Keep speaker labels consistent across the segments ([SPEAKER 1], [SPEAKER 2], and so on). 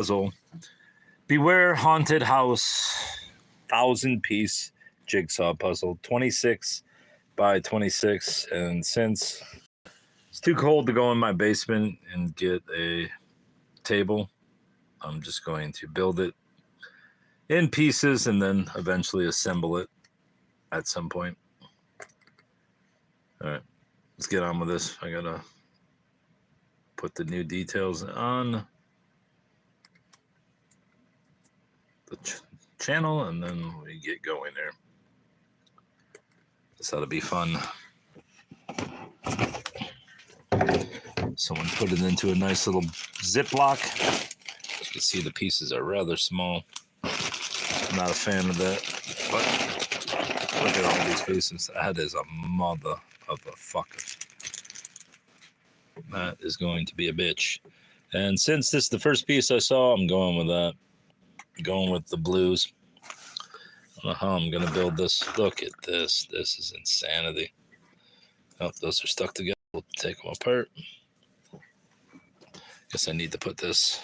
[SPEAKER 1] puzzle. Beware Haunted House 1,000-piece jigsaw puzzle, 26 by 26. And since it's too cold to go in my basement and get a table, I'm just going to build it in pieces and then eventually assemble it at some point. All right, let's get on with this. I gotta put the new details on the channel and then we get going there. This ought to be fun. Someone put it into a nice little Ziploc. As you can see, the pieces are rather small. I'm not a fan of that, but look at all these pieces. That is a mother of a fucker. That is going to be a bitch. And since this is the first piece I saw, I'm going with that. I'm going with the blues. I don't know how I'm going to build this. Look at this. This is insanity. Oh, those are stuck together. We'll take them apart. Guess I need to put this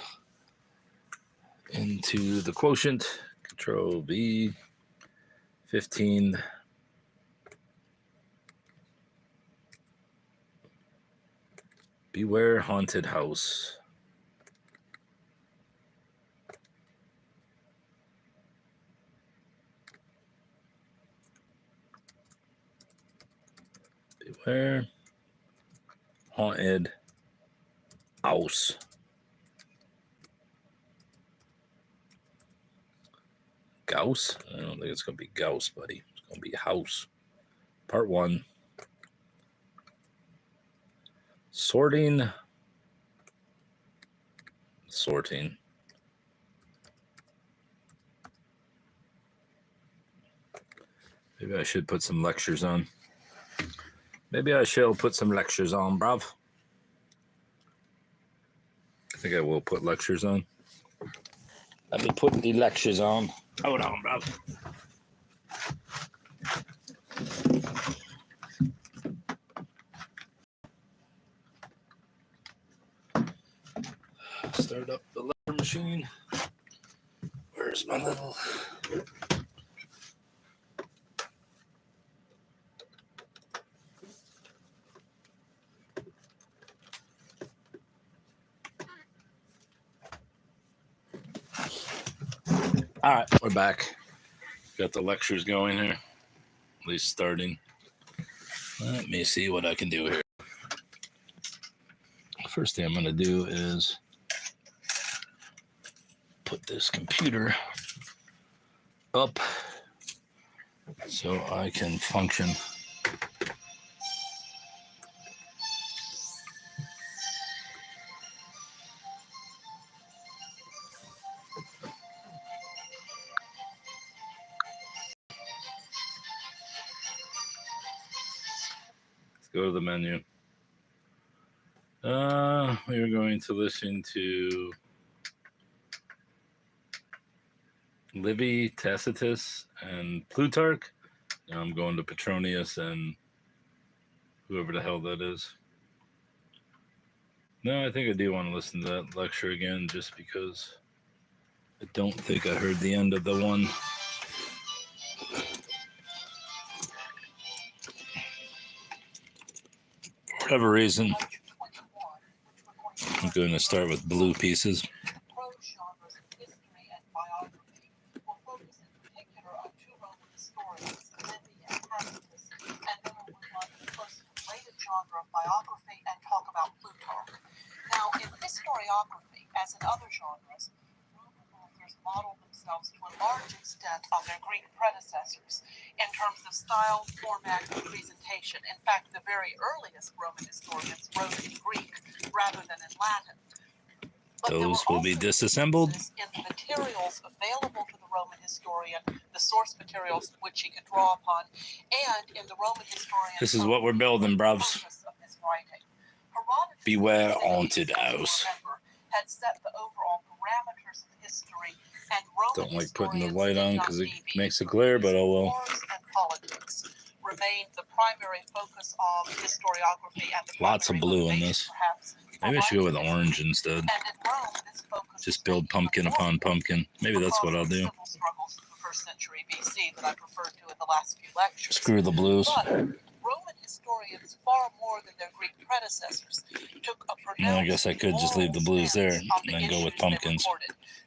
[SPEAKER 1] into the quotient. Control V, 15. Beware Haunted House. Beware Haunted House. Gauss? I don't think it's going to be Gauss, buddy. It's going to be House. Part 1. Sorting. Maybe I should put some lectures on. Maybe I shall put some lectures on, bruv. I think I will put lectures on. Let me put the lectures on. Hold on, bruv. Start up the letter machine. Where's my little... All right, we're back. Got the lectures going here, at least starting. Let me see what I can do here. First thing I'm going to do is put this computer up so I can function. Go to the menu. We are going to listen to Livy, Tacitus, and Plutarch. Now I'm going to Petronius and whoever the hell that is. No, I think I do want to listen to that lecture again just because I don't think I heard the end of the one. For whatever reason, I'm going to start with blue pieces.
[SPEAKER 2] Biography and talk about Plutarch. Now, in historiography, as in other genres, Roman authors model themselves to a large extent on their Greek predecessors in terms of style, format, and presentation. In fact, the very earliest Roman historians wrote in Greek rather than in Latin. But
[SPEAKER 1] those will be disassembled
[SPEAKER 2] in the materials available to the Roman historian, the source materials which he could draw upon, and in the Roman historian.
[SPEAKER 1] This is what we're building, bruvs. Beware Haunted House.
[SPEAKER 2] Had set the overall parameters of history, and Roman
[SPEAKER 1] don't like putting the light on because it makes it clear, but oh well.
[SPEAKER 2] And politics remained the primary focus of historiography and the
[SPEAKER 1] lots of blue in this. Maybe I should go with orange instead.
[SPEAKER 2] And in Rome, this focus
[SPEAKER 1] Just build pumpkin upon pumpkin. Maybe that's what I'll do.
[SPEAKER 2] Civil struggles of the 1st century BC that I've referred to in the last few lectures.
[SPEAKER 1] Screw the blues.
[SPEAKER 2] But Roman historians, far more than their Greek predecessors, took a pronounced
[SPEAKER 1] I guess I could just leave the blues there and go with pumpkins.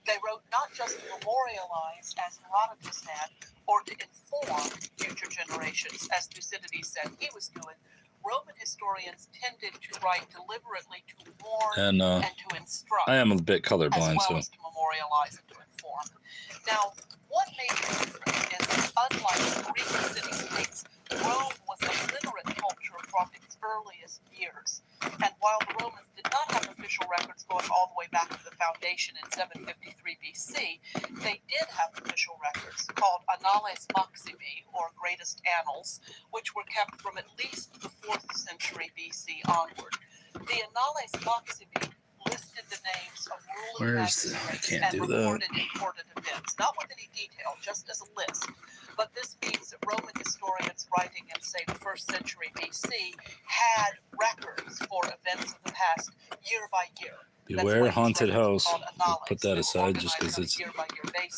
[SPEAKER 2] They wrote not just to memorialize, as Herodotus had, or to inform future generations, as Thucydides said he was doing. Roman historians tended to write deliberately to warn and to instruct.
[SPEAKER 1] I am a bit colorblind,
[SPEAKER 2] as well as to memorialize and to inform. Now, one major difference is that unlike Greek city-states, Rome was a literate culture from its earliest years. And while the Romans did not have official records going all the way back to the foundation in 753 BC, they did have official records called Annales Maximi, or Greatest Annals, which were kept from at least the 4th century BC onward. The Annales Maximi listed the names of ruling magistrates and recorded important events, not with any detail, just as a list. But this means that Roman historians writing in, say, the 1st century BC had records for events of the past year by year.
[SPEAKER 1] Beware haunted house. Put that aside just because it's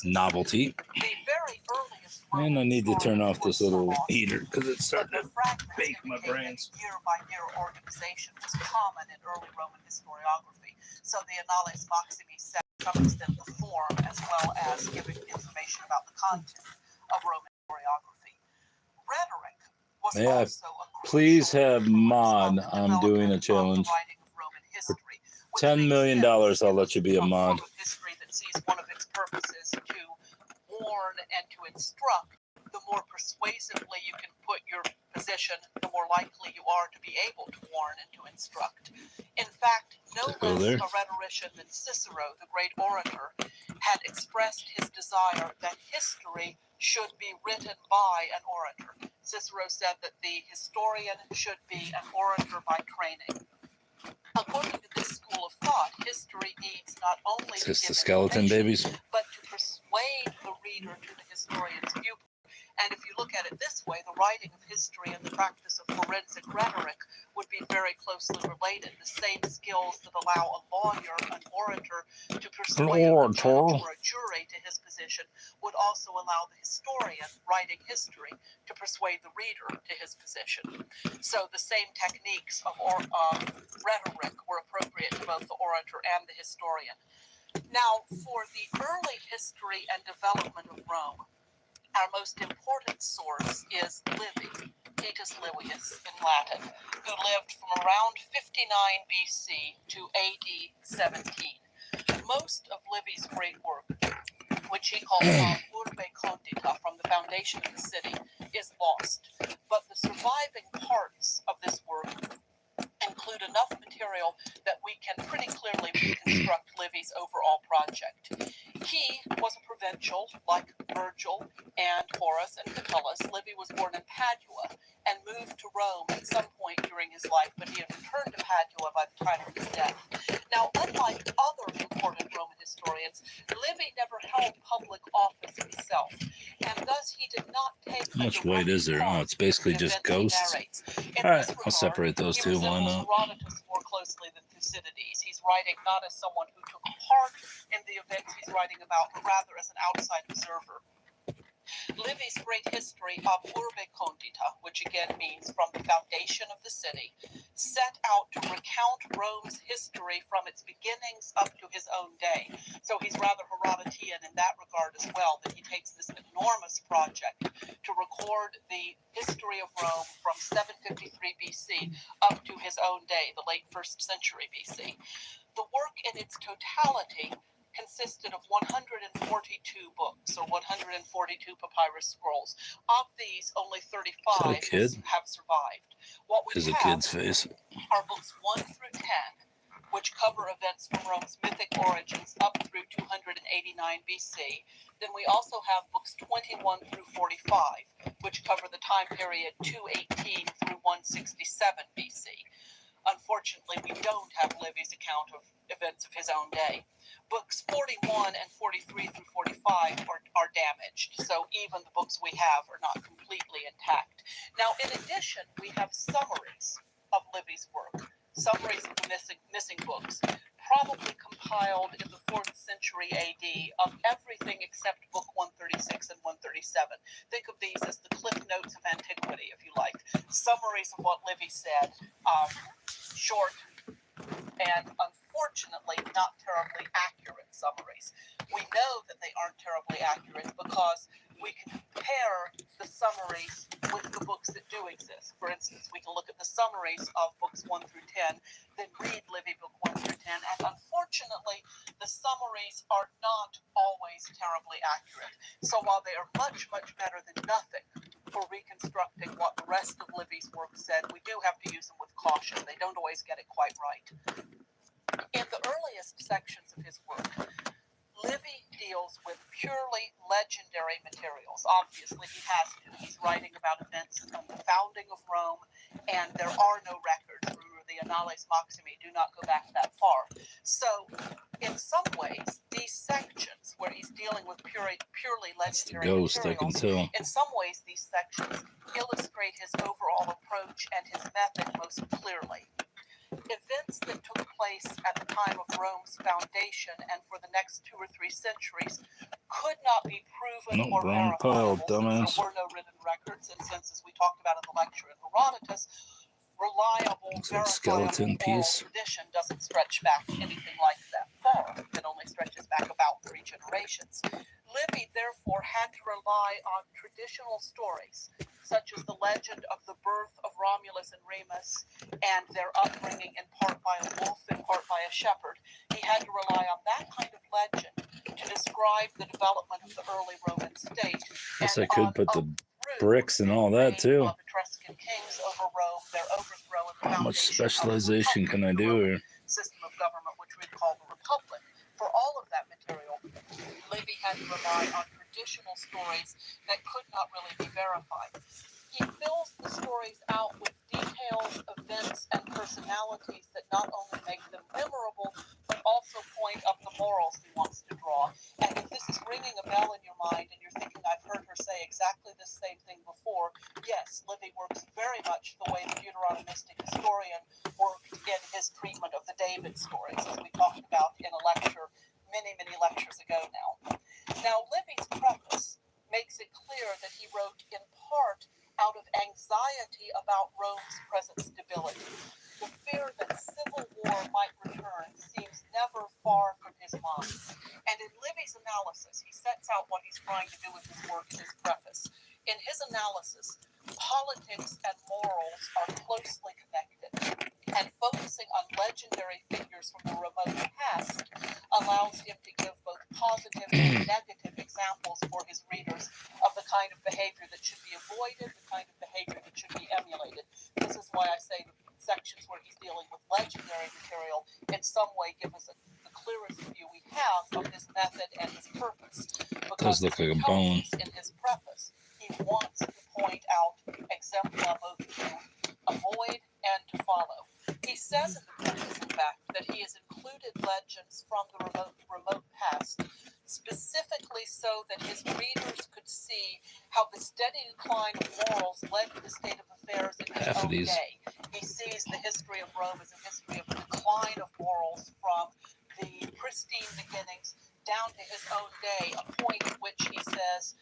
[SPEAKER 1] novelty.
[SPEAKER 2] The very earliest
[SPEAKER 1] and I need to turn off this little heater because it's starting to bake my brains.
[SPEAKER 2] Year-by-year organization was common in early Roman historiography. So the Annales Maximi set to some extent the form as well as giving information about the content of Roman historiography. Rhetoric was also a
[SPEAKER 1] please have mod. I'm doing a challenge. For $10 million, I'll let you be a mod.
[SPEAKER 2] History that sees one of its purposes to warn and to instruct. The more persuasively you can put your position, the more likely you are to be able to warn and to instruct. In fact, no less a rhetorician than Cicero, the great orator, had expressed his desire that history should be written by an orator. Cicero said that the historian should be an orator by training. According to this school of thought, history needs not only to give
[SPEAKER 1] the skeleton babies,
[SPEAKER 2] but to persuade the reader to the historian's viewpoint. And if you look at it this way, the writing of history and the practice of forensic rhetoric would be very closely related. The same skills that allow a lawyer, an orator, to persuade a judge or a jury to his position would also allow the historian writing history to persuade the reader to his position. So the same techniques of rhetoric were appropriate to both the orator and the historian. Now, for the early history and development of Rome, our most important source is Livy, Titus Livius in Latin, who lived from around 59 BC to AD 17. Most of Livy's great work, which he called Urbe Condita, from the foundation of the city, is lost. But the surviving parts of this work include enough material that we can pretty clearly reconstruct Livy's overall project. He was a provincial, like Virgil and Horace and Catullus. Livy was born in Padua and moved to Rome at some point during his life, but he had returned to Padua by the time of his death. Now, unlike other important Roman historians, Livy never held public office himself, and thus he did not take
[SPEAKER 1] how much weight is there? Oh, it's basically just ghosts. All right, I'll separate those two. Why not?
[SPEAKER 2] Herodotus more closely than Thucydides. He's writing not as someone who took part in the events he's writing about, but rather as an outside observer. Livy's great history of Urbe Condita, which again means from the foundation of the city, set out to recount Rome's history from its beginnings up to his own day. So he's rather Herodotean in that regard as well, that he takes this enormous project to record the history of Rome from 753 BC up to his own day, the late 1st century BC. The work in its totality consisted of 142 books, or 142 papyrus scrolls. Of these, only 35 have survived. What we have
[SPEAKER 1] a kid's face.
[SPEAKER 2] Are books 1 through 10, which cover events from Rome's mythic origins up through 289 BC. Then we also have books 21 through 45, which cover the time period 218 through 167 BC. Unfortunately, we don't have Livy's account of events of his own day. Books 41 and 43 through 45 are damaged, so even the books we have are not completely intact. Now, in addition, we have summaries of Livy's work, summaries of the missing books, probably compiled in the 4th century me of everything except book 136 and 137. Think of these as the Cliff Notes of antiquity, if you like. Summaries of what Livy said, short and unfortunately not terribly accurate summaries. We know that they aren't terribly accurate because we can compare the summaries with the books that do exist. For instance, we can look at the summaries of books 1 through 10, then read Livy book 1 through 10, and unfortunately, the summaries are not always terribly accurate. So while they are much, much better than nothing for reconstructing what the rest of Livy's work said, we do have to use them with caution. They don't always get it quite right. In the earliest sections of his work, Livy deals with purely legendary materials. Obviously, he has to. He's writing about events of the founding of Rome, and there are no records. Remember, the Annales Maximi do not go back that far. So, in some ways, these sections where he's dealing with purely legendary
[SPEAKER 1] Ghost, I can
[SPEAKER 2] materials,
[SPEAKER 1] tell.
[SPEAKER 2] in some ways, these sections illustrate his overall approach and his method most clearly. Events that took place at the time of Rome's foundation and for the next 2 or 3 centuries could not be proven or
[SPEAKER 1] wrong pile,
[SPEAKER 2] verifiable
[SPEAKER 1] dumbass.
[SPEAKER 2] since there were no written records, and since, as we talked about in the lecture in Herodotus, reliable,
[SPEAKER 1] Looks like a
[SPEAKER 2] verifiable
[SPEAKER 1] skeleton
[SPEAKER 2] oral
[SPEAKER 1] piece.
[SPEAKER 2] tradition doesn't stretch back anything like that far. It only stretches back about 3 generations. Livy, therefore, had to rely on traditional stories, such as the legend of the birth of Romulus and Remus and their upbringing in part by a wolf, in part by a shepherd. He had to rely on that kind of legend to describe the development of the early Roman state.
[SPEAKER 1] Guess
[SPEAKER 2] and
[SPEAKER 1] I could
[SPEAKER 2] on
[SPEAKER 1] put the
[SPEAKER 2] through
[SPEAKER 1] bricks and all that
[SPEAKER 2] the reign
[SPEAKER 1] too.
[SPEAKER 2] of Etruscan kings over Rome, their overthrow, and the
[SPEAKER 1] How much
[SPEAKER 2] foundation of the
[SPEAKER 1] specialization can I
[SPEAKER 2] Republic, the
[SPEAKER 1] do
[SPEAKER 2] Roman
[SPEAKER 1] here?
[SPEAKER 2] system of government, which we call the Republic. For all of that material, Livy had to rely on traditional stories that could not really be verified. He fills the stories out with details, events, and personalities that not only make them memorable, but also point up the morals he wants to draw. And if this is ringing a bell in your mind and you're thinking, I've heard her say exactly the same thing before, yes, Livy works very much the way the Deuteronomistic historian worked in his treatment of the David stories, as we talked about in a lecture many, many lectures ago now. Now, Livy's preface makes it clear that he wrote in part out of anxiety about Rome's present stability. The fear that civil war might return seems never far from his mind. And in Livy's analysis, he sets out what he's trying to do with his work in his preface. In his analysis, politics and morals are closely connected, and focusing on legendary figures from the remote past allows him to give both positive and negative examples for his readers of the kind of behavior that should be avoided, the kind of behavior that should be emulated. This is why I say the sections where he's dealing with legendary material in some way give us the clearest view we have of his method and his purpose.
[SPEAKER 1] Does look like a bone.
[SPEAKER 2] In his preface, he wants to point out exempla both to avoid and to follow. He says in the preface, in fact, that he has included legends from the remote past, specifically so that his readers could see how the steady decline of morals led to the state of affairs in his own day. He sees the history of Rome as a history of the decline of morals from the pristine beginnings down to his own day, a point at which he says,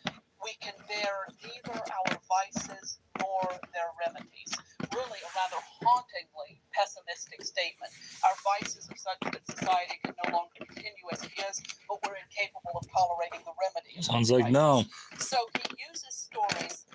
[SPEAKER 2] we can bear neither our vices nor their remedies. Really a rather hauntingly pessimistic statement. Our vices are such that society can no longer continue as it is, but we're incapable of tolerating the remedies.
[SPEAKER 1] Sounds like no.
[SPEAKER 2] So he uses stories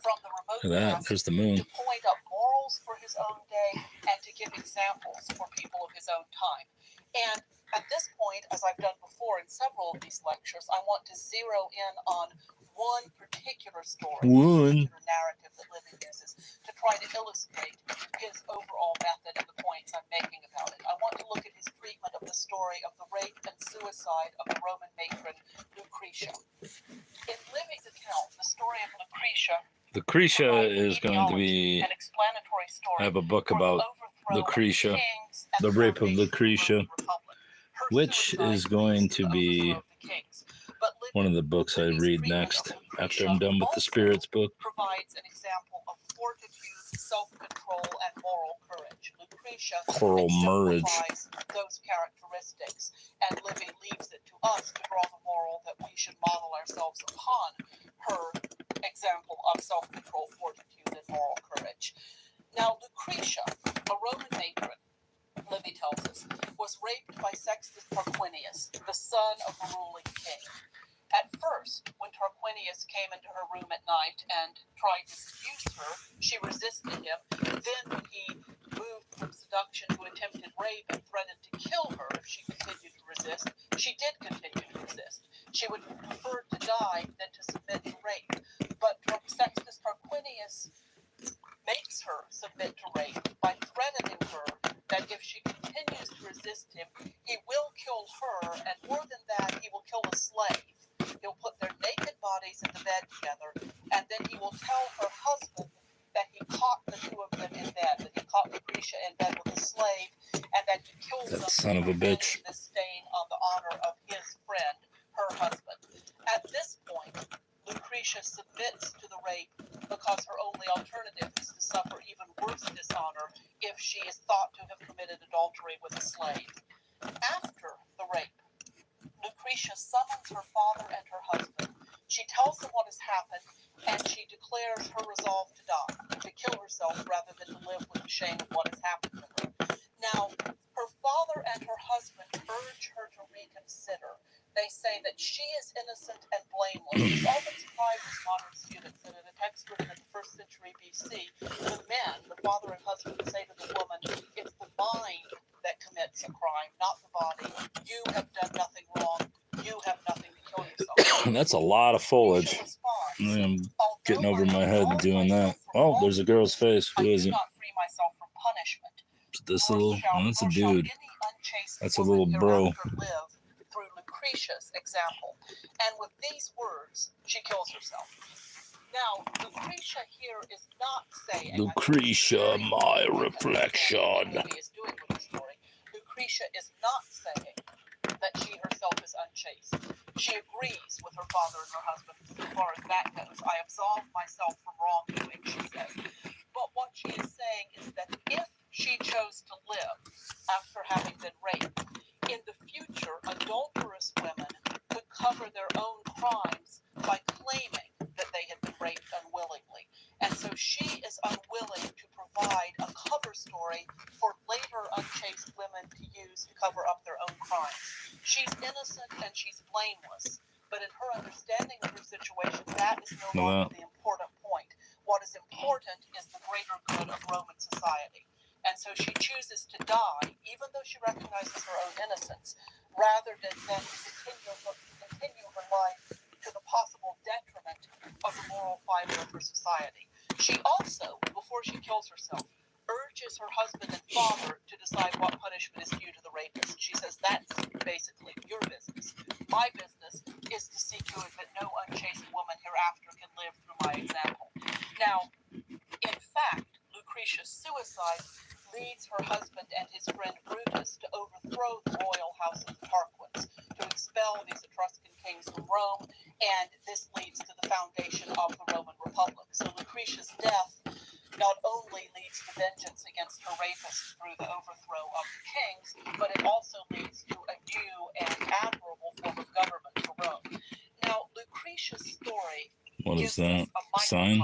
[SPEAKER 2] from the remote
[SPEAKER 1] Look at that,
[SPEAKER 2] past
[SPEAKER 1] there's the moon.
[SPEAKER 2] to point up morals for his own day and to give examples for people of his own time. And at this point, as I've done before in several of these lectures, I want to zero in on one particular story, one particular narrative that Livy uses to try to illustrate his overall method and the points I'm making about it. I want to look at his treatment of the story of the rape and suicide of the Roman matron Lucretia. In Livy's account, the story of
[SPEAKER 1] Lucretia is going to be have a book about Lucretia, the rape of Lucretia, which is going to be one of the books I read next after I'm done with the spirits book.
[SPEAKER 2] Provides an example of fortitude, self-control, and moral courage. Lucretia
[SPEAKER 1] Coral merge.
[SPEAKER 2] exemplifies those characteristics, and Livy leaves it to us to draw the moral that we should model ourselves upon her example of self-control, fortitude, and moral courage. Now, Lucretia, a Roman matron, Livy tells us, was raped by Sextus Tarquinius, the son of the ruling king. At first, when Tarquinius came into her room at night and tried to seduce her, she resisted him. Then, when he moved from seduction to attempted rape and threatened to kill her if she continued to resist, she did continue to resist. She would prefer to die than to submit to rape. But Sextus Tarquinius makes her submit to rape by threatening her that if she continues to resist him, he will kill her, and more than that, he will kill a slave. He'll put their naked bodies in the bed together, and then he will tell her husband that he caught the two of them in bed, that he caught Lucretia in bed with a slave, and that he killed them.
[SPEAKER 1] That son of a bitch.
[SPEAKER 2] This stain on the honor of his friend, her husband. At this point, Lucretia submits to the rape because her only alternative is to suffer even worse dishonor if she is thought to have committed adultery with a slave. After the rape, Lucretia summons her father and her husband. She tells them what has happened, and she declares her resolve to die, to kill herself rather than to live with the shame of what has happened to her. Now, her father and her husband urge her to reconsider. They say that she is innocent and blameless. This often surprises modern students that in a text written in the 1st century BC, the men, the father and husband, say to the woman, it's the mind that commits a crime, not the body. You have done nothing wrong. You have nothing to kill yourself.
[SPEAKER 1] That's a lot of foliage. I'm getting over my head doing that. Oh, there's a girl's face. Who is it? This little, oh, that's a dude. That's a little bro.
[SPEAKER 2] Through Lucretia's example. And with these words, she kills herself. Now, Lucretia here is not saying...
[SPEAKER 1] Lucretia, my reflection.
[SPEAKER 2] Lucretia is not saying that she herself is unchaste. She agrees with her father and her husband as far as that goes. I absolve myself from wrongdoing, she says. But what she is saying is that if she chose to live after having been raped, in the future, adulterous women could cover their own crimes by claiming that they had been raped unwillingly. And so she is unwilling to provide a cover story for later unchaste women to use to cover up their own crimes. She's innocent and she's blameless, but in her understanding of her situation, that is no longer the important point. What is important is the greater good of Roman society. And so she chooses to die, even though she recognizes her own innocence, rather than continue her life to the possible detriment of the moral fiber of her society. She also, before she kills herself, urges her husband and father to decide what punishment is due to the rapist. She says, that's basically your business. My business is to see to it that no unchaste woman hereafter can live through my example. Now, in fact, Lucretia's suicide leads her husband and his friend Brutus to overthrow the royal house of the Tarquins, to expel these Etruscan kings from Rome, and this leads to the foundation of the Roman Republic. So Lucretia's death not only leads to vengeance against her rapists through the overthrow of the kings, but it also leads to a new and admirable form of government for Rome. Now, Lucretia's story
[SPEAKER 1] is that? Sign?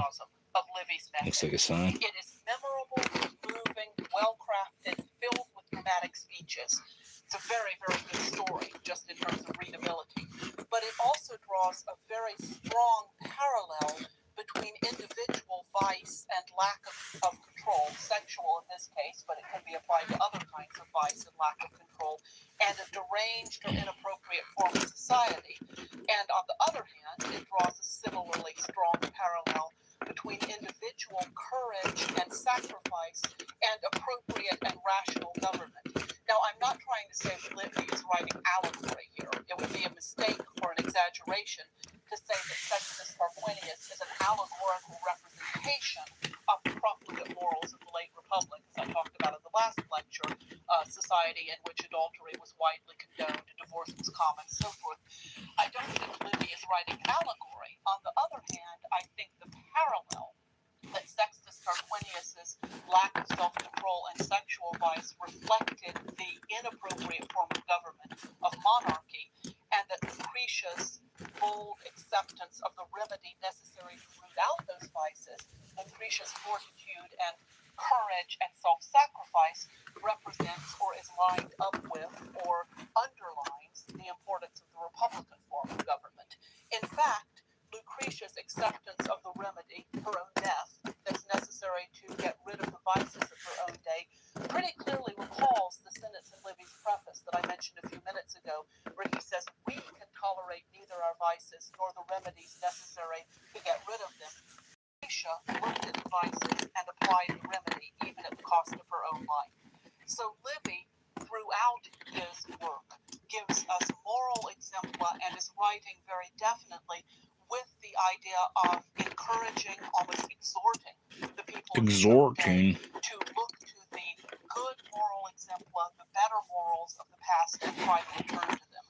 [SPEAKER 2] Of Livy's message.
[SPEAKER 1] Looks like a sign.
[SPEAKER 2] It is memorable, moving, well-crafted, filled with dramatic speeches. It's a very, very good story, just in terms of readability. But it also draws a very strong parallel between individual vice and lack of control, sexual in this case, but it can be applied to other kinds of vice and lack of control, and a deranged or inappropriate form of society. And on the other hand, it draws a similarly strong parallel between individual courage and sacrifice and appropriate and rational government. Now, I'm not trying to say that Livy is writing allegory here. It would be a mistake or an exaggeration to say that Sextus Tarquinius is an allegorical representation of the profligate morals of the late Republic, as I talked about in the last lecture, society in which adultery was widely condoned, divorce was common, and so forth. I don't think Livy is writing allegory. On the other hand, I think the parallel that Sextus Tarquinius's Lucretius' bold acceptance of the remedy necessary to root out those vices, Lucretius' fortitude and courage and self-sacrifice, represents or is lined up with or underlines the importance of the republican form of government. In fact, Lucretia's acceptance of the remedy, her own death, that's necessary to get rid of the vices of her own day, pretty clearly recalls the sentence in Livy's preface that I mentioned a few minutes ago, where he says, "We can tolerate neither our vices nor the remedies necessary to get rid of them." Lucretia looked at the vices and applied the remedy, even at the cost of her own life. So Livy, throughout his work, gives us moral exempla and is writing very definitely with the idea of encouraging, almost exhorting the people of
[SPEAKER 1] Exhorting.
[SPEAKER 2] to look to the good moral exempla, the better morals of the past, and try to return to them.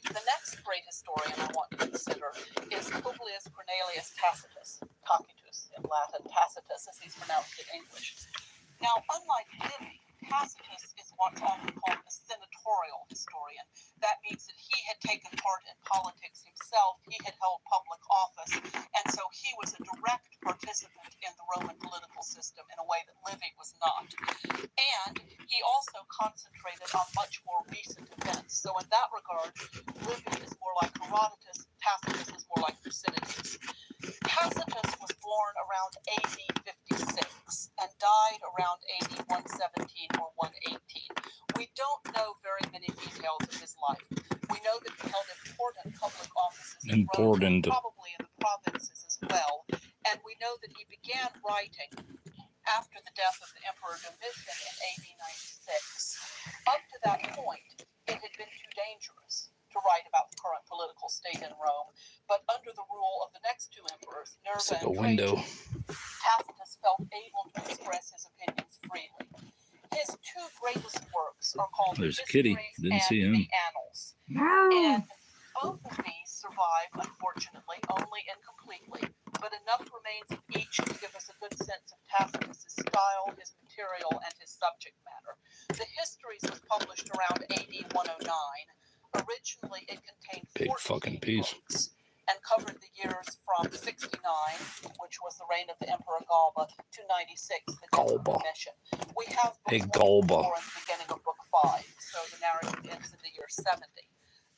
[SPEAKER 2] The next great historian I want to consider is Publius Cornelius Tacitus in Latin, Tacitus as he's pronounced in English. Now, unlike Livy, Tacitus is what's often called a senatorial historian. That means that he had taken part in politics himself, he had held public office, and so he was a direct participant in the Roman political system in a way that Livy was not. And he also concentrated on much more recent events. So in that regard, Livy is more like Herodotus, Tacitus is more like Thucydides. Tacitus was born around AD 56 and died around AD 117 or 118. We don't know very many details of his life. We know that he held important public offices in Rome, probably in the provinces as well. And we know that he began writing after the death of the Emperor Domitian in AD 96. Up to that point, it had been too dangerous to write about the current political state in Rome, but under the rule of the next two emperors, Nerva and Trajan, Tacitus felt able to express his opinions freely. His two greatest works are called the Histories and the Annals, and both of these survive, unfortunately, only incompletely, but enough remains of each to give us a good sense of Tacitus' style, his material, and his subject matter. The Histories was published around AD 109. Originally, it contained 14 books and covered the years from 69, which was the reign of the Emperor Galba, to 96, the death of Domitian. We have books 1 and 4 in the beginning of book 5, so the narrative ends in the year 70.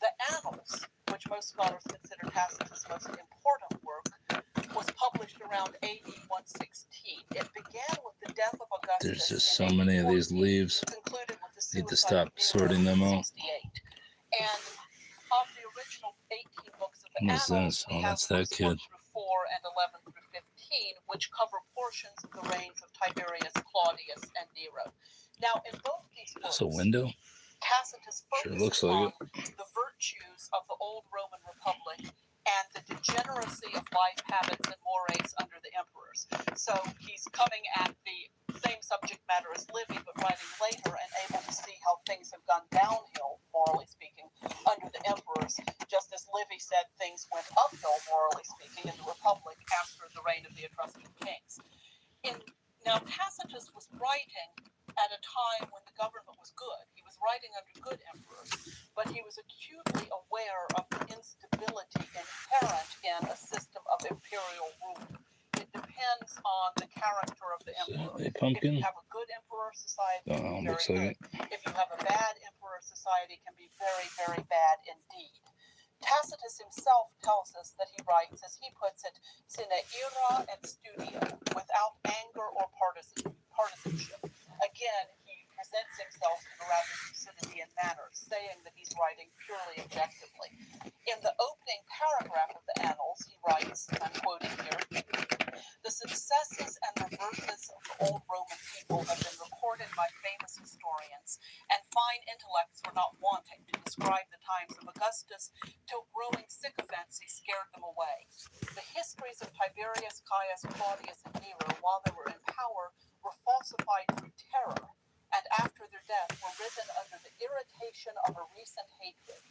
[SPEAKER 2] The Annals, which most scholars consider Tacitus' most important work, was published around AD 116. It began with the death of Augustus.
[SPEAKER 1] There's just so many of these leaves.
[SPEAKER 2] Concluded with the
[SPEAKER 1] Need to
[SPEAKER 2] suicide
[SPEAKER 1] stop sorting them out.
[SPEAKER 2] 68. And of the original 18 books of the
[SPEAKER 1] What's
[SPEAKER 2] Annals,
[SPEAKER 1] this? Oh, that's that kid.
[SPEAKER 2] 1 through 4 and 11 through 15, which cover portions of the reigns of Tiberius, Claudius, and Nero. Now, in both these books,
[SPEAKER 1] That's a window?
[SPEAKER 2] Tacitus focuses
[SPEAKER 1] Sure looks like
[SPEAKER 2] on the virtues of the old Roman Republic and the degeneracy of life habits and mores under the emperors. So he's coming at the same subject matter as Livy, but writing later and able to see how things have gone downhill, morally speaking, under the emperors, just as Livy said things went uphill, morally speaking, in the Republic after the reign of the Etruscan kings. Now, Tacitus was writing at a time when the government was good. He was writing under good emperors, but he was acutely aware of the instability inherent in a system of imperial rule. It depends on the character of the emperor.
[SPEAKER 1] A pumpkin?
[SPEAKER 2] If you have a good emperor, society can be very
[SPEAKER 1] looks like
[SPEAKER 2] good. If you have a bad emperor, society can be very, very bad indeed. Tacitus himself tells us that he writes, as he puts it, sine ira et studio, without anger or partisanship. Again, he presents himself in a rather Thucydidean manner, saying that he's writing purely objectively. In the opening paragraph of the Annals, he writes, I'm quoting here, "The successes and reverses of the old Roman people have been recorded by famous historians, and fine intellects were not wanting to describe the times of Augustus, till growing sycophancy scared them away. The histories of Tiberius, Caius, Claudius, and Nero, while they were in power, were falsified through terror, and after their death were written under the irritation of a recent hatred.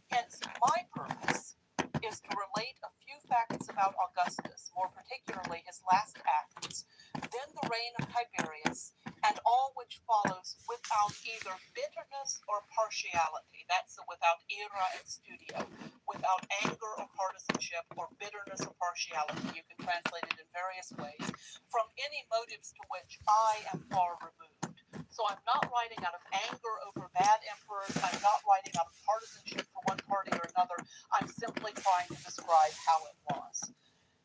[SPEAKER 2] Hence, my purpose is to relate a few facts about Augustus, more particularly his last acts, then the reign of Tiberius, and all which follows without either bitterness or partiality." That's the without ira et studio, without anger or partisanship, or bitterness or partiality, you can translate it in various ways, from any motives to which I am far removed. So I'm not writing out of anger over bad emperors. I'm not writing out of partisanship for one party or another. I'm simply trying to describe how it was.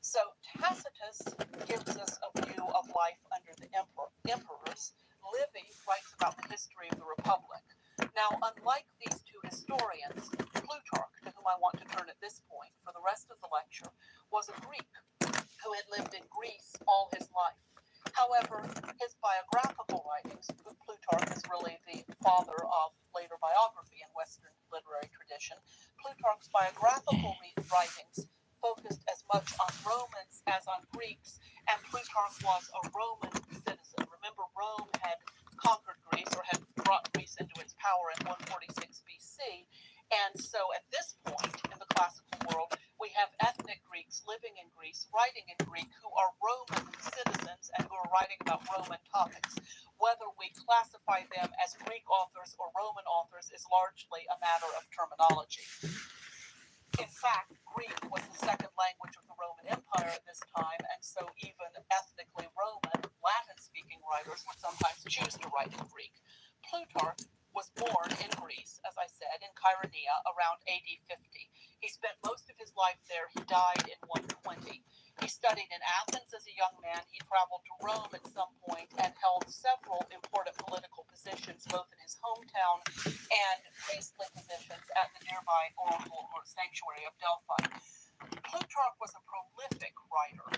[SPEAKER 2] So Tacitus gives us a view of life under the emperors. Livy writes about the history of the Republic. Now, unlike these two historians, Plutarch, to whom I want to turn at this point for the rest of the lecture, was a Greek who had lived in Greece all his life. However, his biographical writings, Plutarch is really the father of later biography in Western literary tradition. Plutarch's biographical writings focused as much on Romans as on Greeks, and Plutarch was a Roman citizen. Remember, Rome had conquered Greece, or had brought Greece into its power in 146 BC, and so at this point in the classical world, we have ethnic Greeks living in Greece, writing in Greek, who are Roman citizens and who are writing about Roman topics. Whether we classify them as Greek authors or Roman authors is largely a matter of terminology. In fact, Greek was the second language of the Roman Empire at this time, and so even ethnically Roman, Latin-speaking writers would sometimes choose to write in Greek. Plutarch was born in Greece, as I said, in Chaironeia around AD 50. He spent most of his life there. He died in 120. He studied in Athens as a young man. He traveled to Rome at some point and held several important political positions, both in his hometown and priestly positions at the nearby oracle or sanctuary of Delphi. Plutarch was a prolific writer.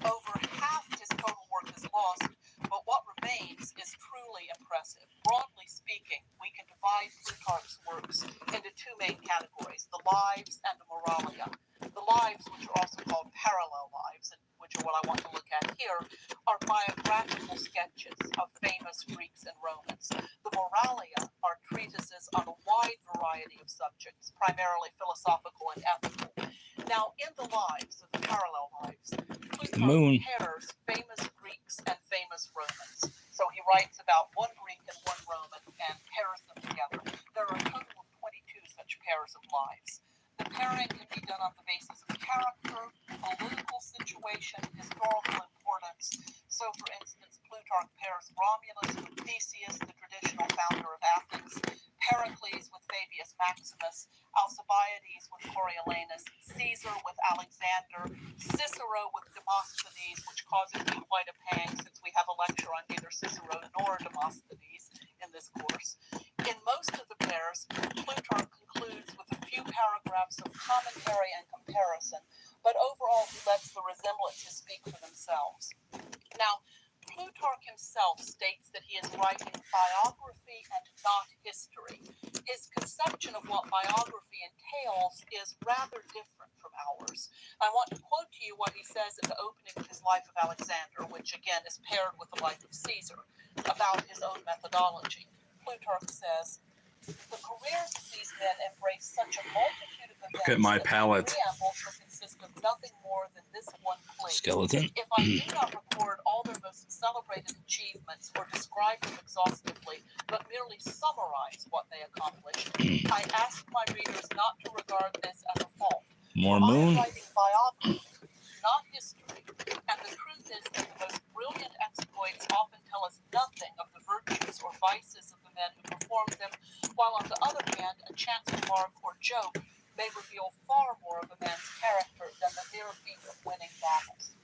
[SPEAKER 2] Over half his total work is lost, but what remains is truly impressive. Broadly speaking, we can divide Plutarch's works into two main categories, the Lives and the Moralia. The Lives, which are also called parallel lives, and which are what I want to look at here, are biographical sketches of famous Greeks and Romans. The Moralia are treatises on a wide variety of subjects, primarily philosophical and ethical. Now, in the Lives, of the parallel lives, Plutarch compares famous Greeks and famous Romans. So he writes about one Greek and one Roman and pairs them together. There are a total of 22 such pairs of lives. The pairing can be done on the basis of character, political situation, historical importance. So, for instance, Plutarch pairs Romulus with Theseus, the traditional founder of Athens, Pericles with Fabius Maximus, Alcibiades with Coriolanus, Caesar with Alexander, Cicero with Demosthenes, which causes me quite a pang since we have a lecture on neither Cicero nor Demosthenes in this course. In most of the pairs, Plutarch concludes with a few paragraphs of commentary and comparison, but overall he lets the resemblances speak for themselves. Now, Plutarch himself states that he is writing biography and not history. His conception of what biography entails is rather different from ours. I want to quote to you what he says at the opening of his Life of Alexander, which again is paired with the Life of Caesar, about his own methodology. Plutarch says, "The careers of these men embrace such a multitude of events
[SPEAKER 1] Look at my
[SPEAKER 2] that
[SPEAKER 1] palette.
[SPEAKER 2] the preamble shall consist of nothing more than this one plea.
[SPEAKER 1] Skeleton.
[SPEAKER 2] If I do not record all their most celebrated achievements or describe them exhaustively, but merely summarize what they accomplished, I ask my readers not to regard this as a fault.
[SPEAKER 1] More
[SPEAKER 2] For I am
[SPEAKER 1] moon.
[SPEAKER 2] writing biography, not history, and the truth is that the most brilliant exploits often tell us nothing of the virtues or vices of the men who performed them, while on the other hand, a chance remark or joke may reveal far more of a man's character than the mere feat of winning battles.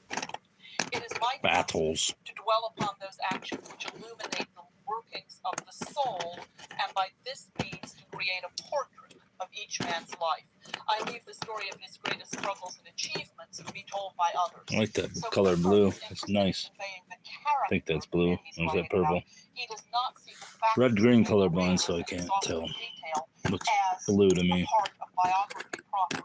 [SPEAKER 2] It is my task to dwell upon those actions which illuminate the workings of the soul, and by this means to create a portrait of each man's life. I leave the story of his greatest struggles and achievements to be told by others."
[SPEAKER 1] I like that color blue. It's nice. I think that's blue. Or is that purple?
[SPEAKER 2] He does not see the facts
[SPEAKER 1] Red green
[SPEAKER 2] and
[SPEAKER 1] colorblind, so I
[SPEAKER 2] careers in
[SPEAKER 1] can't tell.
[SPEAKER 2] exhaustive detail
[SPEAKER 1] Looks
[SPEAKER 2] as
[SPEAKER 1] blue to
[SPEAKER 2] a
[SPEAKER 1] me.
[SPEAKER 2] part of biography proper.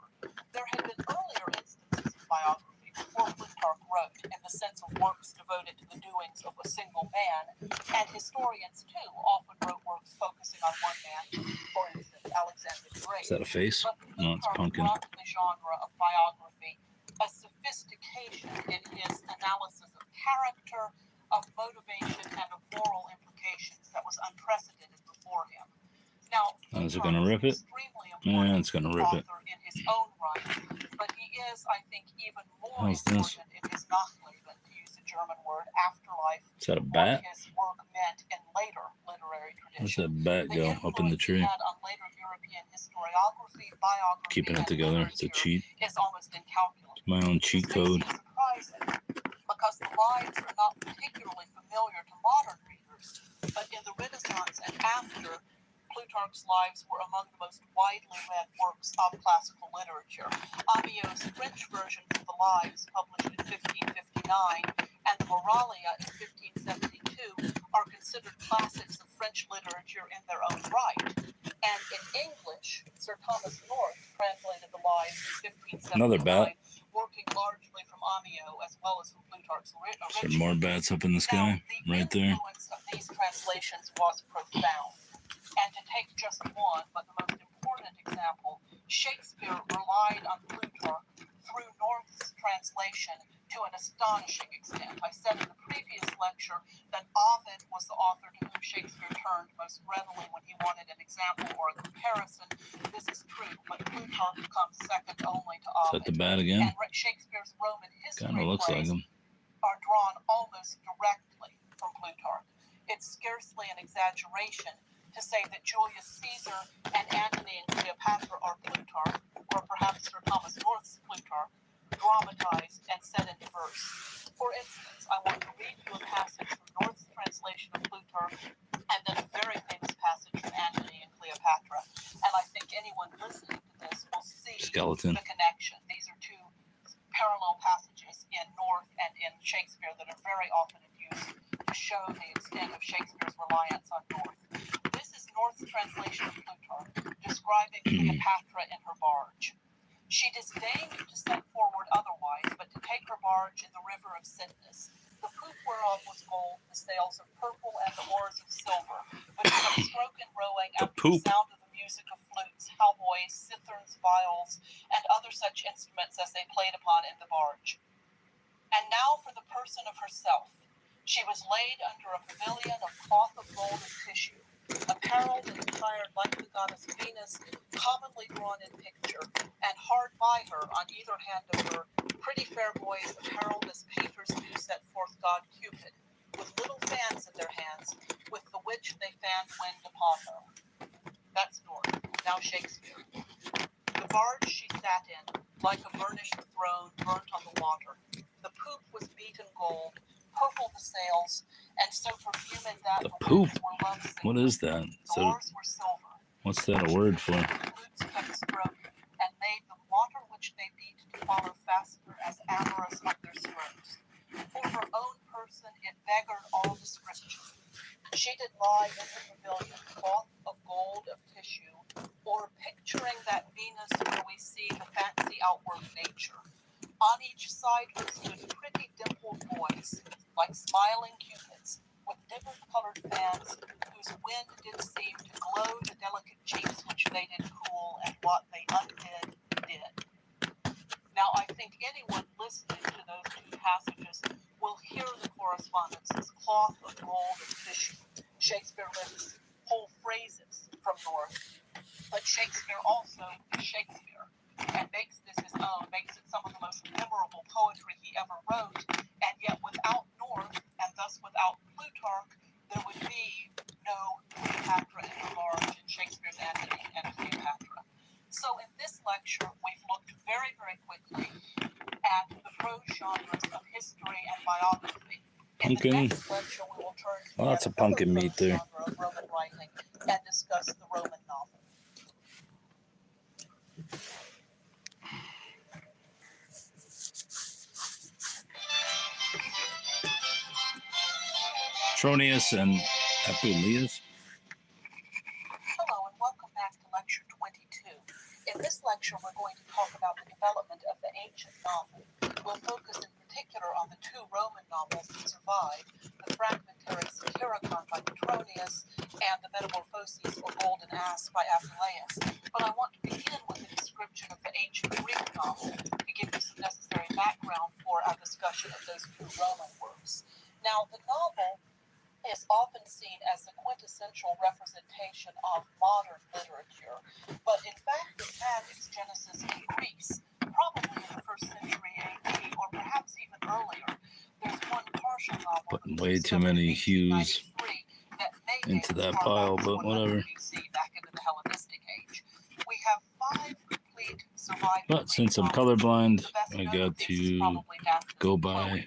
[SPEAKER 2] There had been earlier instances of biography before Plutarch wrote, in the sense of works devoted to the doings of a single man, and historians too often wrote works focusing on one man, for instance, Alexander the Great.
[SPEAKER 1] Is that a face?
[SPEAKER 2] But
[SPEAKER 1] No, it's
[SPEAKER 2] Plutarch
[SPEAKER 1] pumpkin.
[SPEAKER 2] brought to the genre of biography a sophistication in his analysis of character, of motivation, and of moral implications that was unprecedented before him. Now,
[SPEAKER 1] Is it
[SPEAKER 2] Plutarch
[SPEAKER 1] gonna rip
[SPEAKER 2] was
[SPEAKER 1] it?
[SPEAKER 2] extremely
[SPEAKER 1] Yeah,
[SPEAKER 2] important
[SPEAKER 1] it's gonna rip it.
[SPEAKER 2] author in his own right, but he is, I think, even more
[SPEAKER 1] How's this?
[SPEAKER 2] important in his Nachleben, to use the German word, afterlife,
[SPEAKER 1] Is that a
[SPEAKER 2] what
[SPEAKER 1] bat?
[SPEAKER 2] his work meant in later literary
[SPEAKER 1] Where's
[SPEAKER 2] tradition.
[SPEAKER 1] that bat
[SPEAKER 2] The
[SPEAKER 1] go? Up in the
[SPEAKER 2] influence he
[SPEAKER 1] tree.
[SPEAKER 2] had on later European historiography, biography,
[SPEAKER 1] Keeping it
[SPEAKER 2] and
[SPEAKER 1] together. It's a
[SPEAKER 2] literature
[SPEAKER 1] cheat.
[SPEAKER 2] is almost incalculable.
[SPEAKER 1] My own cheat
[SPEAKER 2] This
[SPEAKER 1] code.
[SPEAKER 2] makes me surprising because the lives are not particularly familiar to modern readers, but in the Renaissance and after, Plutarch's lives were among the most widely read works of classical literature. Amyot's French version of the Lives, published in 1559, and the Moralia in 1572, are considered classics of French literature in their own right. And in English, Sir Thomas North translated the Lives in 1579,
[SPEAKER 1] Another bat.
[SPEAKER 2] working largely from Amyot as well as from Plutarch's
[SPEAKER 1] There
[SPEAKER 2] original.
[SPEAKER 1] more bats up in the sky. Right there.
[SPEAKER 2] The influence of these translations was profound. And to take just one, but the most important example, Shakespeare relied on Plutarch through North's translation to an astonishing extent. I said in the previous lecture that Ovid was the author to whom Shakespeare turned most readily when he wanted an example or a comparison. This is true, but Plutarch comes second only to
[SPEAKER 1] Is
[SPEAKER 2] Ovid.
[SPEAKER 1] that the bat again?
[SPEAKER 2] And Shakespeare's Roman history
[SPEAKER 1] Kind of looks like
[SPEAKER 2] plays
[SPEAKER 1] him.
[SPEAKER 2] are drawn almost directly from Plutarch. It's scarcely an exaggeration to say that Julius Caesar and Antony and Cleopatra are Plutarch, or perhaps Sir Thomas North's Plutarch, dramatized and set into verse. For instance, I want to read you a passage from North's translation of Plutarch, and then a very famous passage from Antony and Cleopatra. And I think anyone listening to this will see
[SPEAKER 1] Skeleton.
[SPEAKER 2] the connection. These are two parallel passages in North and in Shakespeare that are very often in use to show the extent of Shakespeare's reliance on North. This is North's translation of Plutarch, describing Cleopatra in her barge. She disdained to set forward otherwise, but to take her barge in the river of Cydnus, the poop whereof was gold, the sails of purple, and the oars of silver, which kept stroking rowing after the sound of the music of flutes, hautboys, citherns, viols, and other such instruments as they played upon in the barge. And now for the person of herself. She was laid under a pavilion of cloth of gold and tissue, apparelled and attired like the goddess Venus, commonly drawn in picture, and hard by her, on either hand of her, pretty fair boys apparelled as painters do set forth God Cupid, with little fans in their hands, with the which they fanned wind upon her. That's North. Now Shakespeare. The barge she sat in, like a burnished throne burnt on the water. The poop was beaten gold, purple the sails, and so perfumed that
[SPEAKER 1] The
[SPEAKER 2] the
[SPEAKER 1] poop?
[SPEAKER 2] winds were love
[SPEAKER 1] What is that?
[SPEAKER 2] The oars were silver.
[SPEAKER 1] What's that a word for?
[SPEAKER 2] The flutes kept stroking, and made the water which they beat to follow faster as amorous of their strokes. For her own person it beggared all description. She did lie in the pavilion, cloth of gold of tissue, or picturing that Venus where we see the fancy outward nature. On each side her stood pretty dimpled boys, like smiling cupids, with dimple-colored fans, whose wind did seem to glow the delicate cheeks which they did cool, and what they undid, did. Now I think anyone listening to those two passages will hear the correspondences, cloth of gold and tissue. Shakespeare lifts whole phrases from North, but Shakespeare also is Shakespeare, and makes this his own, makes it some of the most memorable poetry he ever wrote, and yet without North, and thus without Plutarch, there would be no Cleopatra and her barge in Shakespeare's Antony and Cleopatra. So in this lecture, we've looked very, very quickly at the prose genres of history and biography. In the
[SPEAKER 1] Pumpkin.
[SPEAKER 2] next lecture, we will turn to
[SPEAKER 1] Lots of
[SPEAKER 2] another
[SPEAKER 1] pumpkin meat
[SPEAKER 2] prose
[SPEAKER 1] there.
[SPEAKER 2] genre of Roman writing and discuss the Roman novel.
[SPEAKER 1] Tronius and Apuleius.
[SPEAKER 2] Hello and welcome back to Lecture 22. In this lecture, we're going to talk about the development of the ancient novel. We'll focus in particular on the two Roman novels that survived, the fragmentary Satyricon by Petronius and the Metamorphoses or Golden Ass by Apuleius. But I want to begin with a description of the ancient Greek novel to give you some necessary background for our discussion of those two Roman works. Now, the novel is often seen as the quintessential representation of modern literature, but in fact it had its genesis in
[SPEAKER 1] way too many hues into that pile, but whatever.
[SPEAKER 2] We have 5 complete surviving
[SPEAKER 1] But since I'm
[SPEAKER 2] Greek
[SPEAKER 1] colorblind,
[SPEAKER 2] novels.
[SPEAKER 1] I got to go by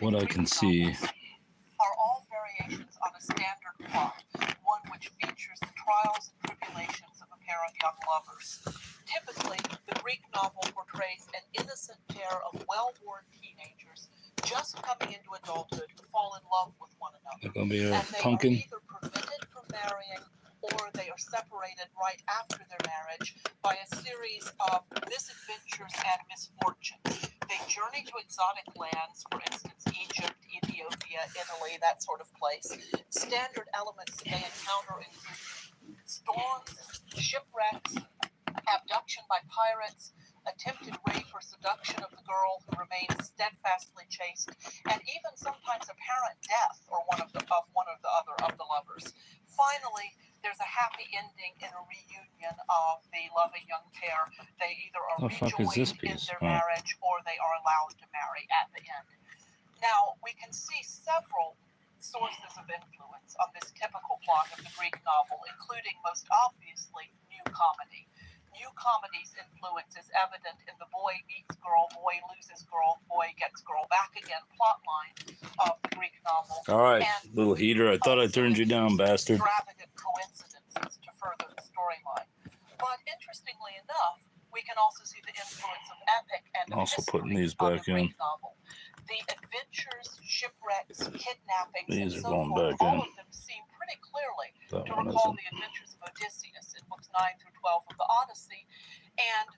[SPEAKER 1] what I can see.
[SPEAKER 2] Are all variations on a standard plot, one which features the trials and tribulations of a pair of young lovers. Typically, the Greek novel portrays an innocent pair of well-born teenagers just coming into adulthood who fall in love with one another.
[SPEAKER 1] They're gonna be a
[SPEAKER 2] And they
[SPEAKER 1] pumpkin.
[SPEAKER 2] are either prevented from marrying or they are separated right after their marriage by a series of misadventures and misfortunes. They journey to exotic lands, for instance, Egypt, Ethiopia, Italy, that sort of place. Standard elements that they encounter include storms, shipwrecks, abduction by pirates, attempted rape or seduction of the girl who remains steadfastly chaste, and even sometimes apparent death or one of the other of the lovers. Finally, there's a happy ending in a reunion of the loving young pair. They either are rejoined in their marriage or they are allowed to marry at the end. Now, we can see several sources of influence on this typical plot of the Greek novel, including most obviously new comedy. New comedy's influence is evident in the boy meets girl, boy loses girl, boy gets girl back again plotline of the Greek novel.
[SPEAKER 1] All right, little heater. I thought I turned you down, bastard.
[SPEAKER 2] Extravagant coincidences to further the storyline. But interestingly enough, we can also see the influence of epic and
[SPEAKER 1] Also putting these
[SPEAKER 2] on
[SPEAKER 1] back
[SPEAKER 2] the Greek
[SPEAKER 1] in.
[SPEAKER 2] novel. The adventures, shipwrecks, kidnappings,
[SPEAKER 1] These
[SPEAKER 2] and
[SPEAKER 1] are
[SPEAKER 2] so
[SPEAKER 1] going
[SPEAKER 2] forth,
[SPEAKER 1] back
[SPEAKER 2] all
[SPEAKER 1] in.
[SPEAKER 2] of them seem pretty clearly
[SPEAKER 1] That
[SPEAKER 2] to
[SPEAKER 1] one
[SPEAKER 2] recall
[SPEAKER 1] isn't.
[SPEAKER 2] the adventures of Odysseus in books 9 through 12 of the Odyssey, and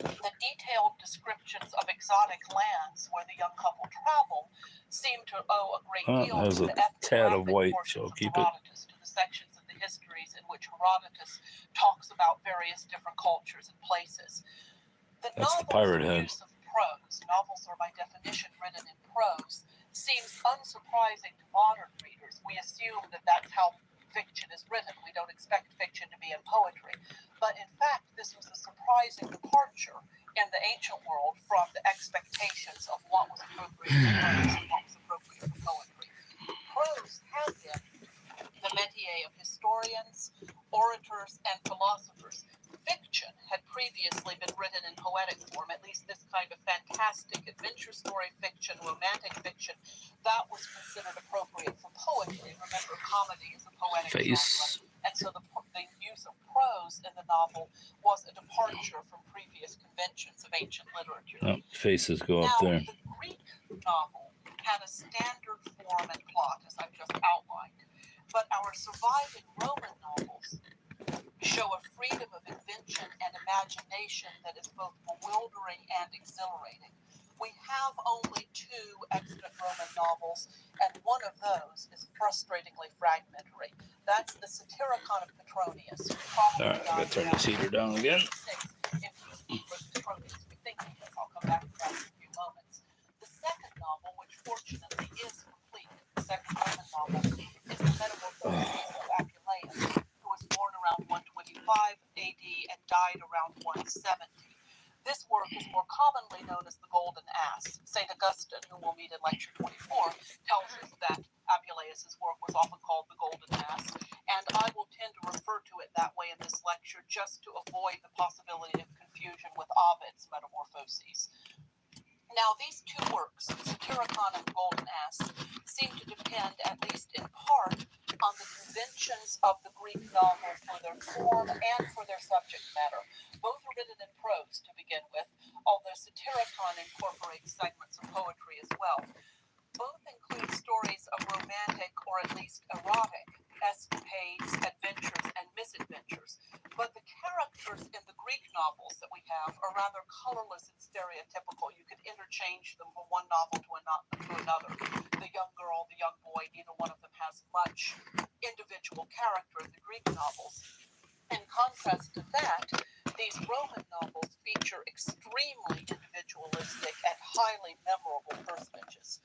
[SPEAKER 2] the detailed descriptions of exotic lands where the young couple travel seem to owe a great deal
[SPEAKER 1] There's
[SPEAKER 2] to
[SPEAKER 1] a
[SPEAKER 2] the
[SPEAKER 1] tad of
[SPEAKER 2] ethnographic
[SPEAKER 1] white,
[SPEAKER 2] portions
[SPEAKER 1] so
[SPEAKER 2] of
[SPEAKER 1] keep it.
[SPEAKER 2] Herodotus, to the sections of the histories in which Herodotus talks about various different cultures and places. The
[SPEAKER 1] That's the
[SPEAKER 2] novel's
[SPEAKER 1] pirate head.
[SPEAKER 2] use of prose, novels are by definition written in prose, seems unsurprising to modern readers. We assume that that's how fiction is written. We don't expect fiction to be in poetry. But in fact, this was a surprising departure in the ancient world from the expectations of what was appropriate for prose and what was appropriate for poetry. Prose had been the métier of historians, orators, and philosophers. Fiction had previously been written in poetic form, at least this kind of fantastic adventure story fiction, romantic fiction, that was considered appropriate for poetry. Remember, comedy is a poetic genre, and so the use of prose in the novel was a departure from previous conventions of ancient literature.
[SPEAKER 1] Oh, faces go up there.
[SPEAKER 2] The Greek novel had a standard form and plot, as I've just outlined, but our surviving Roman novels show a freedom of invention and imagination that is both bewildering and exhilarating. We have only 2 extant Roman novels, and one of those is frustratingly fragmentary. That's the Satyricon of Petronius.
[SPEAKER 1] All right, I gotta turn this heater down again.
[SPEAKER 2] Petronius, we think he is. I'll come back to that in a few moments. The second novel, which fortunately is complete, the second Roman novel, is the Metamorphoses of Apuleius, who was born around 125 AD and died around 170. This work is more commonly known as the Golden Ass. St. Augustine, whom we'll meet in lecture 24, tells us that Apuleius' work was often called the Golden Ass, and I will tend to refer to it that way in this lecture just to avoid the possibility of confusion with Ovid's Metamorphoses. Now, these 2 works, Satyricon and the Golden Ass, seem to depend, at least in part, on the conventions of the Greek novel for their form and for their subject matter. Both are written in prose to begin with, although Satyricon incorporates segments of poetry as well. Both include stories of romantic, or at least erotic, escapades, adventures, and misadventures. But the characters in the Greek novels that we have are rather colorless and stereotypical. You could interchange them from one novel to another. The young girl, the young boy, neither one of them has much individual character in the Greek novels. In contrast to that, these Roman novels feature extremely individualistic and highly memorable personages.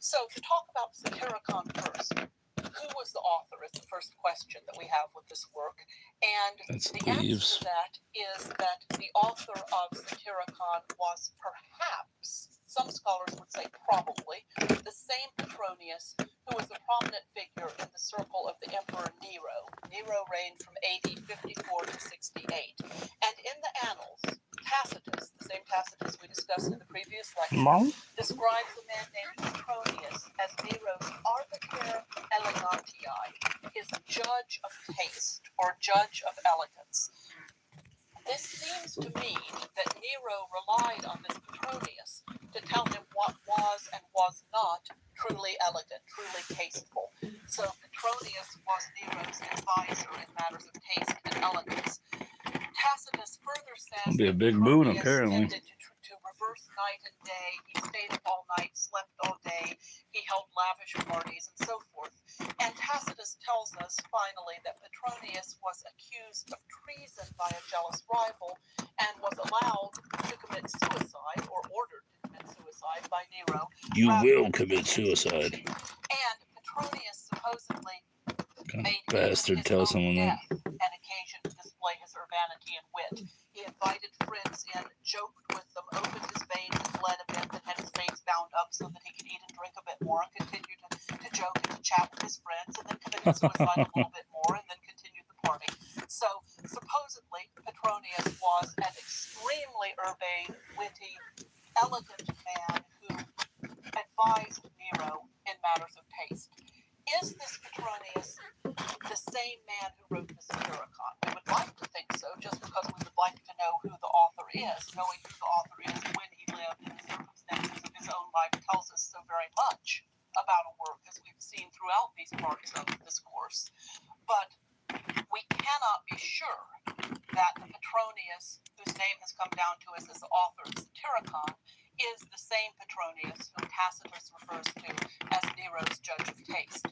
[SPEAKER 2] So, to talk about Satyricon first, who was the author is the first question that we have with this work. And the answer to that is that the author of Satyricon was perhaps some scholars would say probably, the same Petronius who was a prominent figure in the circle of the Emperor Nero. Nero reigned from AD 54 to 68. And in the Annals, Tacitus, the same Tacitus we discussed in the previous lecture, describes a man named Petronius as Nero's arbiter elegantiae, his judge of taste or judge of elegance. This seems to mean that Nero relied on this Petronius to tell him what was and was not truly elegant, truly tasteful. So Petronius was Nero's advisor in matters of taste and elegance. Tacitus further says
[SPEAKER 1] It'll be a
[SPEAKER 2] that
[SPEAKER 1] big boon,
[SPEAKER 2] Petronius
[SPEAKER 1] apparently.
[SPEAKER 2] tended to reverse night and day. He stayed up all night, slept all day. He held lavish parties and so forth. And Tacitus tells us finally that Petronius was accused of treason by a jealous rival and was allowed to commit suicide or ordered to commit suicide by Nero.
[SPEAKER 1] You will commit suicide.
[SPEAKER 2] And Petronius supposedly
[SPEAKER 1] Kind
[SPEAKER 2] made
[SPEAKER 1] of bastard tell someone that.
[SPEAKER 2] an occasion to display his urbanity and wit. He invited friends in, joked with them, opened his veins and bled a bit, and had his veins bound up so that he could eat and drink a bit more, and continued to joke and to chat with his friends, and then committed suicide a little bit more, and then continued the party. So supposedly Petronius was an extremely urbane, witty, elegant man who advised Nero in matters of taste. Is this Petronius the same man who wrote the Satyricon? We would like to think so, just because we would like to know who the author is. Knowing who the author is, when he lived, and the circumstances of his own life tells us so very much about a work, as we've seen throughout these parts of this course. But we cannot be sure that the Petronius, whose name has come down to us as the author of Satyricon, is the same Petronius whom Tacitus refers to as Nero's judge of taste.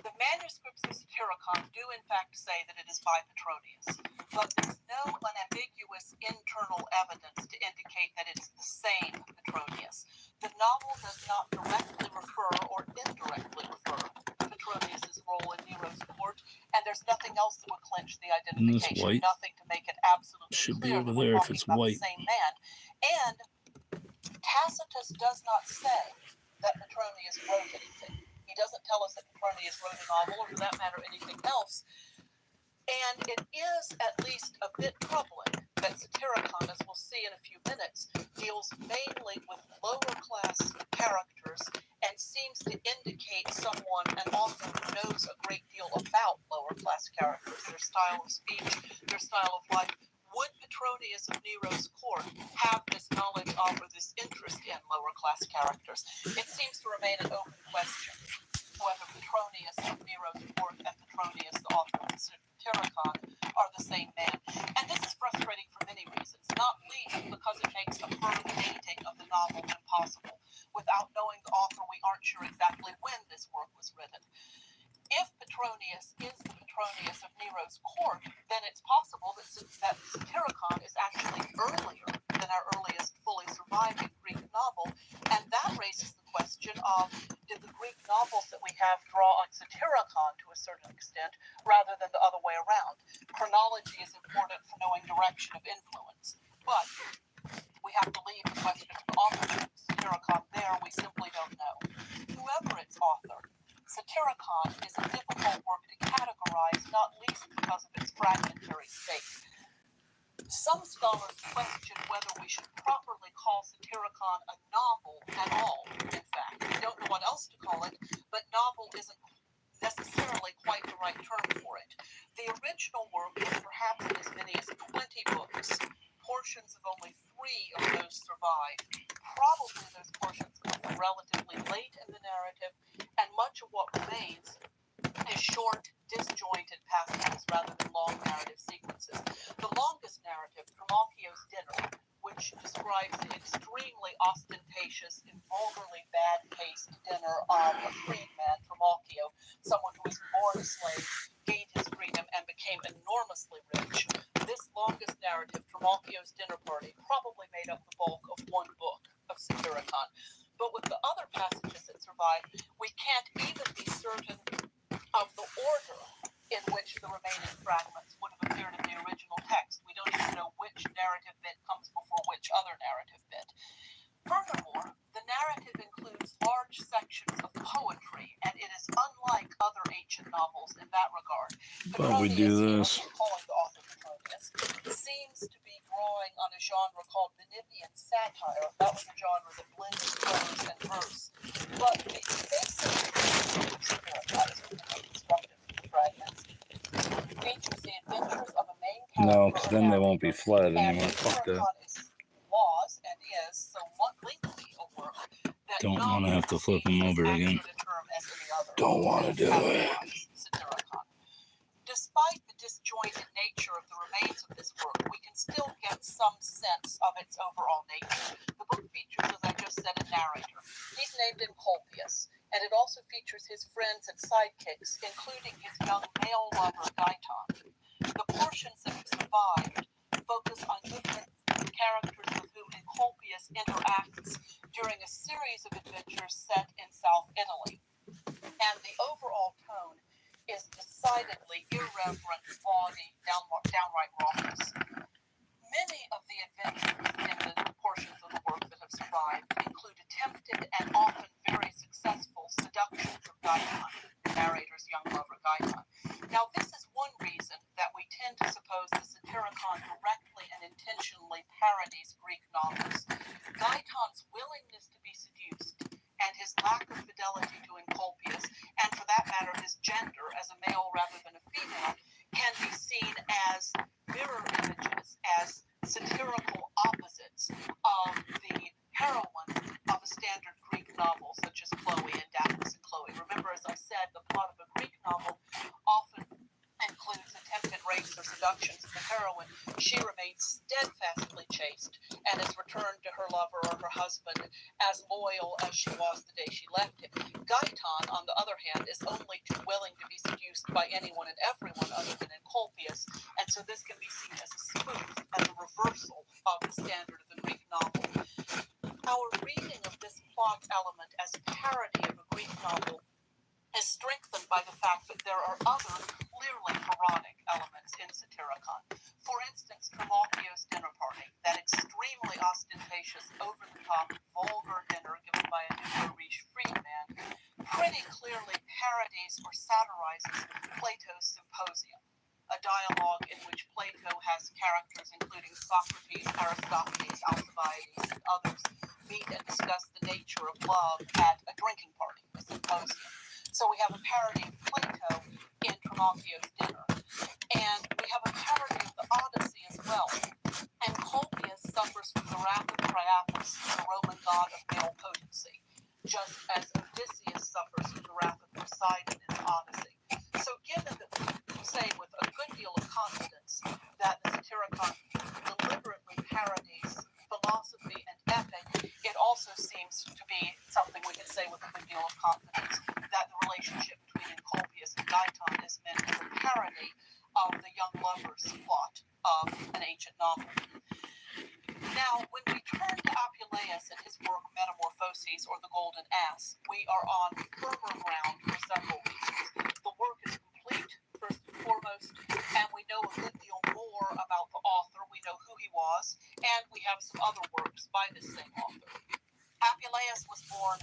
[SPEAKER 2] The manuscripts of Satyricon do in fact say that it is by Petronius, but there's no unambiguous internal evidence to indicate that it's the same Petronius. The novel does not directly refer or indirectly refer to Petronius's role in Nero's court, and there's nothing else that would clinch the identification, nothing to make it absolutely
[SPEAKER 1] should
[SPEAKER 2] clear
[SPEAKER 1] be over
[SPEAKER 2] that we're
[SPEAKER 1] there if
[SPEAKER 2] talking
[SPEAKER 1] it's
[SPEAKER 2] about
[SPEAKER 1] white.
[SPEAKER 2] the same man. And Tacitus does not say that Petronius wrote anything. He doesn't tell us that Petronius wrote a novel, or for that matter, anything else. And it is at least a bit troubling that Satyricon, as we'll see in a few minutes, deals mainly with lower class characters and seems to indicate someone, an author who knows a great deal about lower class characters, their style of speech, their style of life. Would Petronius of Nero's court have this knowledge of or this interest in lower class characters? It seems to remain an open question whether Petronius of Nero's court and Petronius, the author of Satyricon, are the same man. And this is frustrating for many reasons, not least because it makes a further dating of the novel impossible. Without knowing the author, we aren't sure exactly when this work was written. If Petronius is the Petronius of Nero's court, then it's possible that Satyricon is actually earlier than our earliest fully surviving Greek novel, and that raises the question of, did the Greek novels that we have draw on Satyricon to a certain extent, rather than the other way around? Chronology is important for knowing direction of influence, but we have to leave the question of the authorship of Satyricon there. We simply don't know. Whoever its author, Satyricon is a difficult work to categorize, not least because of its fragmentary state. Some scholars question whether we should properly call Satyricon a novel at all, in fact. We don't know what else to call it, but novel isn't necessarily quite the right term for it. The original work was perhaps in as many as 20 books. Portions of only 3 of those survive. Probably those portions come from relatively late in the narrative, and much of what remains is short, disjointed passages rather than long narrative sequences. The longest narrative, Trimalchio's Dinner, which describes the extremely ostentatious and vulgarly bad-paced dinner of a freedman, Trimalchio, someone who was born a slave, gained his freedom, and became enormously rich. This longest narrative, Trimalchio's Dinner Party, probably made up the bulk of one book of Satyricon. But with the other passages that survive, we can't even be certain of the order in which the remaining fragments would have appeared in the original text. We don't even know which narrative bit comes before which other narrative bit. Furthermore, the
[SPEAKER 1] But we do this.
[SPEAKER 2] Calling the author Petronius, seems to be drawing on a genre called Menippean satire. That was a genre that blended prose and verse. But the basic constructive fragments features the adventures of a main character.
[SPEAKER 1] No, because then they won't be fled anymore. Fuck that.
[SPEAKER 2] Was and is so lengthy a work that
[SPEAKER 1] Don't want to have to flip them over again. Don't want to do it.
[SPEAKER 2] Despite the disjointed nature of the remains of this work, we can still get some sense of its overall nature. The book features, as I just said, a narrator. He's named Encolpius, and it also features his friends and sidekicks, including his young male lover, Gaiton. The portions that have survived focus on different characters with whom Encolpius interacts during a series of adventures set in South Italy. And the overall tone is decidedly irreverent, bawdy, downright raucous. Many of the adventures in the portions of the work that have survived include attempted and often very successful seductions of Gaiton, the narrator's young lover Gaiton. Now, this is one reason that we tend to suppose the Satyricon directly and intentionally parodies Greek novels. Gaiton's willingness to be seduced and his lack of fidelity to Encolpius, and for that matter his gender as a male rather than a female, can be seen as mirror images, as satirical opposites of the heroine of a standard Greek novel such as Chloe and Daphnis and Chloe. Remember, as I said, the plot of a Greek novel often includes attempted rapes or seductions of the heroine. She remains steadfastly chaste and is returned to her lover or her husband as loyal as she was the day she left him. Gaiton, on the other hand, is only too willing to be seduced by anyone and everyone other than Encolpius, and so this can be seen as a spoof, as a reversal of the standard of the Greek novel. Our reading of this plot element as parody of a Greek novel is strengthened by the fact that there are other clearly parodic elements in Satyricon. For instance, Trimalchio's dinner party, that extremely ostentatious, over-the-top, vulgar dinner given by a Nouveau Riche freedman, pretty clearly parodies or satirizes Plato's Symposium, a dialogue in which Plato has characters including Socrates, Aristophanes, Alcibiades, and others meet and discuss the nature of love at a drinking party, a symposium. So we have a parody of Plato in Trimalchio's dinner. And we have a parody of the Odyssey as well. Encolpius suffers from the wrath of Priapus, the Roman god of male potency, just as Odysseus suffers from the wrath of Poseidon in the Odyssey. So given that we say with a good deal of confidence that the Satyricon deliberately parodies philosophy and epic, it also seems to be something we can say with a good deal of confidence that the relationship between Encolpius and Gaiton is meant as a parody of the young lover's plot of an ancient novel. Now, when we turn to Apuleius and his work Metamorphoses, or The Golden Ass, we are on firmer ground for several reasons. The work is complete, first and foremost, and we know a good deal more about the author. We know who he was, and we have some other works by this same author. Apuleius was born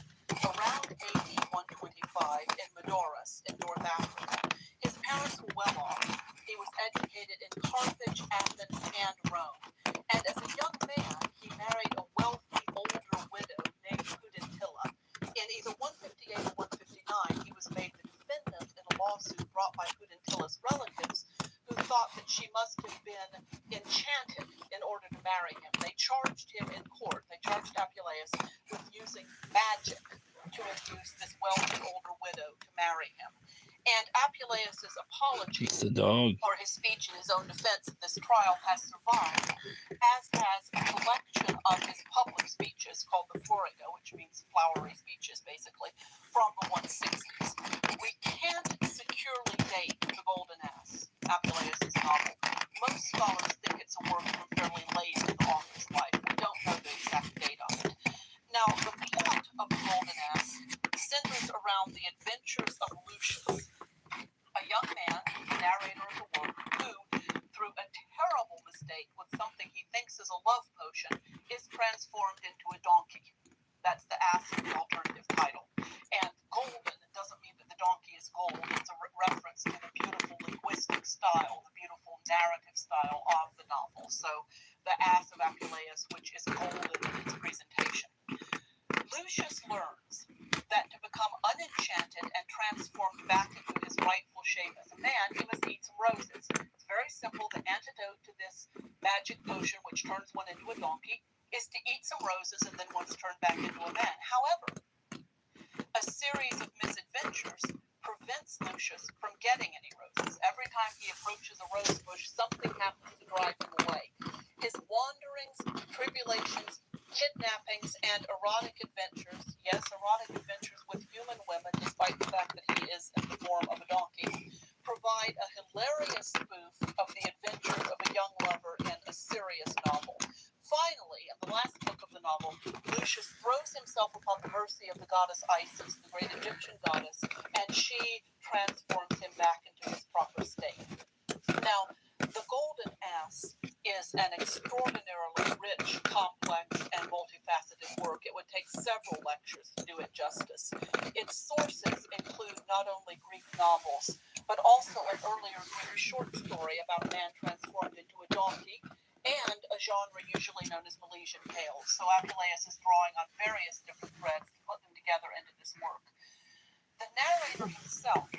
[SPEAKER 2] around AD 125 in Medorus in North Africa. His parents were well off. He was educated in Carthage, Athens, and Rome. And as a young man, he married a wealthy older widow named Pudentilla. In either 158 or 159, he was made the defendant in a lawsuit brought by Pudentilla's relatives, who thought that she must have been enchanted in order to marry him. They charged him in court. They charged Apuleius with using magic to induce this wealthy older widow to marry him. And Apuleius's apology or his speech in his own defense in this trial has survived, as has a collection of his public speeches called the Florigo, which means flowery speeches, basically, from the 160s. We can't securely date The Golden Ass, Apuleius's novel. Most scholars think it's a work from fairly late in the author's life. We don't know the exact date of it. Now, the plot of The Golden Ass centers around the adventures of Lucius, a young man, the narrator of the work, who, through a terrible mistake with something he thinks is a love potion, is transformed into a donkey. That's the ass in the alternative title. And golden doesn't mean that the donkey is gold. It's a reference to the beautiful linguistics style, the beautiful narrative style of the novel. So the ass of Apuleius, which is golden in its presentation. Lucius learns that to become unenchanted and transformed back into his rightful shape as a man, he must eat some roses. It's very simple. The antidote to this magic potion, which turns one into a donkey, is to eat some roses and then one's turned back into a man. However, a series of misadventures prevents Lucius from getting any roses. Every time he approaches a rose bush, something happens to drive him away. His wanderings, tribulations, kidnappings, and erotic adventures, yes, erotic adventures with human women, despite the fact that he is in the form of a donkey, provide a hilarious spoof of the adventures of a young lover in a serious novel. Finally, in the last book of the novel, Lucius throws himself upon the mercy of the goddess Isis, the great Egyptian goddess, and she transforms him back into his proper state. Now, The Golden Ass is an extraordinarily rich, complex, and multifaceted work. It would take several lectures to do it justice. Its sources include not only Greek novels, but also an earlier Greek short story about a man transformed into a donkey, and a genre usually known as Milesian tales. So Apuleius is drawing on various different threads to put them together into this work. The narrator himself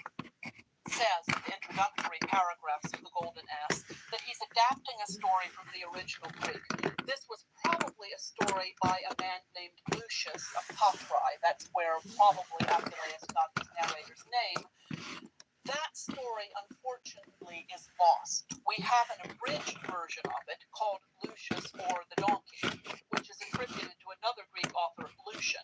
[SPEAKER 2] says in the introductory paragraphs of The Golden Ass that he's adapting a story from the original Greek. This was probably a story by a man named Lucius of Paphrai. That's where probably Apuleius got his narrator's name. That story, unfortunately, is lost. We have an abridged version of it called Lucius or the Donkey, which is attributed to another Greek author, Lucian.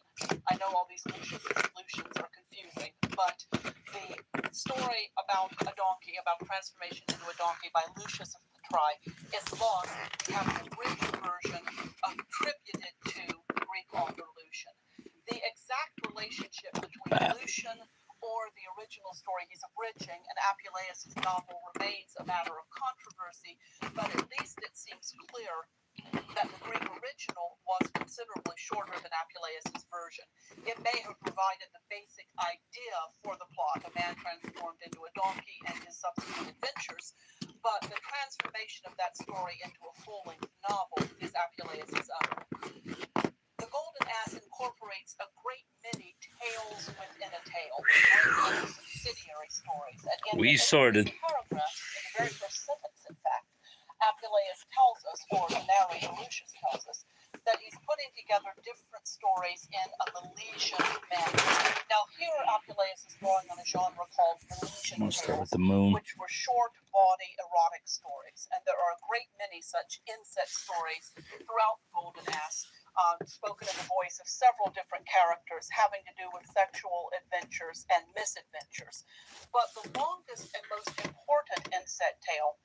[SPEAKER 2] I know all these Lucians and Lucians are confusing, but the story about a donkey, about transformation into a donkey by Lucius of Paphrai is lost. We have an abridged version attributed to the Greek author Lucian. The exact relationship between Lucian or the original story he's abridging and Apuleius' novel remains a matter of controversy, but at least it seems clear that the Greek original was considerably shorter than Apuleius' version. It may have provided the basic idea for the plot, a man transformed into a donkey and his subsequent adventures, but the transformation of that story into a full-length novel is Apuleius' own. The Golden Ass incorporates a great many tales within a tale, great subsidiary stories. And in
[SPEAKER 1] We sorted.
[SPEAKER 2] paragraph, in the very first sentence, in fact, Apuleius tells us, or the narrator Lucius tells us, that he's putting together different stories in a Milesian manner. Now here Apuleius is drawing on a genre called Milesian
[SPEAKER 1] I'm gonna start
[SPEAKER 2] tales,
[SPEAKER 1] with the moon.
[SPEAKER 2] which were short body erotic stories. And there are a great many such inset stories throughout The Golden Ass, spoken in the voice of several different characters having to do with sexual adventures and misadventures. But the longest and most important inset tale,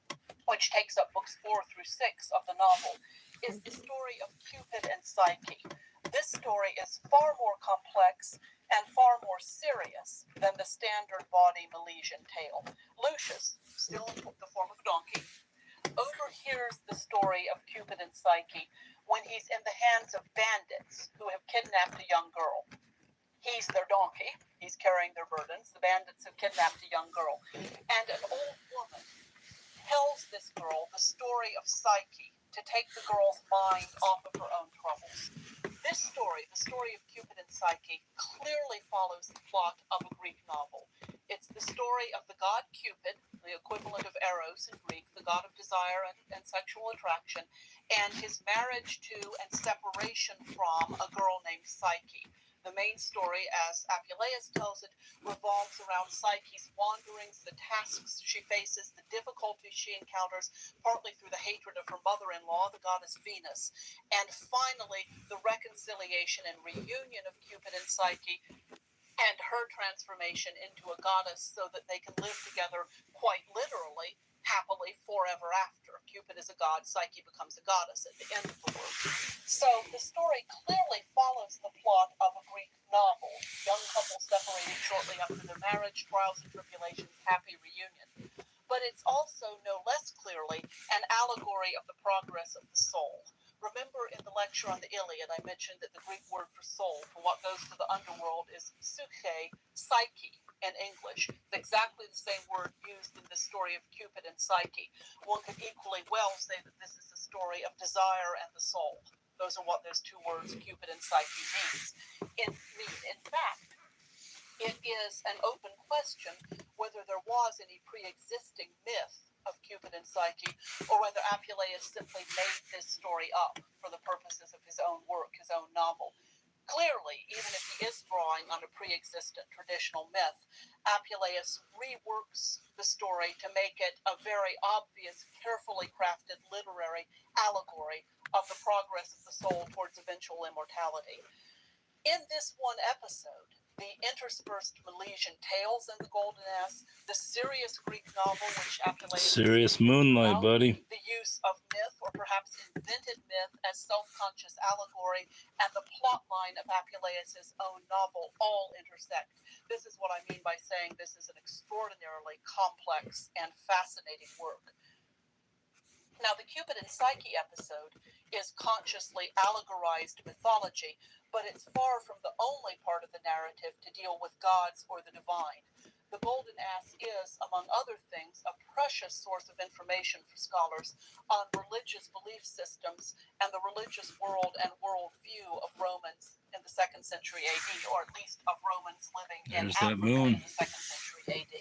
[SPEAKER 2] which takes up books 4 through 6 of the novel, is the story of Cupid and Psyche. This story is far more complex and far more serious than the standard body Milesian tale. Lucius, still in the form of a donkey, overhears the story of Cupid and Psyche when he's in the hands of bandits who have kidnapped a young girl. He's their donkey. He's carrying their burdens. The bandits have kidnapped a young girl. And an old woman tells this girl the story of Psyche to take the girl's mind off of her own troubles. This story, the story of Cupid and Psyche, clearly follows the plot of a Greek novel. It's the story of the god Cupid, the equivalent of Eros in Greek, the god of desire and sexual attraction, and his marriage to and separation from a girl named Psyche. The main story, as Apuleius tells it, revolves around Psyche's wanderings, the tasks she faces, the difficulties she encounters, partly through the hatred of her mother-in-law, the goddess Venus, and finally the reconciliation and reunion of Cupid and Psyche and her transformation into a goddess so that they can live together quite literally, happily, forever after. Cupid is a god, Psyche becomes a goddess at the end of the work. So the story clearly follows the plot of a Greek novel. Young couple separated shortly after their marriage, trials and tribulations, happy reunion. But it's also, no less clearly, an allegory of the progress of the soul. Remember in the lecture on the Iliad, I mentioned that the Greek word for soul, for what goes to the underworld, is psyche, in English. It's exactly the same word used in the story of Cupid and Psyche. One could equally well say that this is a story of desire and the soul. Those are what those two words, Cupid and Psyche, mean. In fact, it is an open question whether there was any pre-existing myth of Cupid and Psyche, or whether Apuleius simply made this story up for the purposes of his own work, his own novel. Clearly, even if he is drawing on a pre-existent traditional myth, Apuleius reworks the story to make it a very obvious, carefully crafted literary allegory of the progress of the soul towards eventual immortality. In this one episode, the interspersed Milesian tales and the Golden Ass, the serious Greek novel which Apuleius
[SPEAKER 1] Serious moonlight,
[SPEAKER 2] about,
[SPEAKER 1] buddy.
[SPEAKER 2] the use of myth, or perhaps invented myth, as self-conscious allegory, and the plot line of Apuleius's own novel all intersect. This is what I mean by saying this is an extraordinarily complex and fascinating work. Now, the Cupid and Psyche episode is consciously allegorized mythology, but it's far from the only part of the narrative to deal with gods or the divine. The Golden Ass is, among other things, a precious source of information for scholars on religious belief systems and the religious world and worldview of Romans in the 2nd century AD, or at least of Romans living in Africa in the 2nd century AD.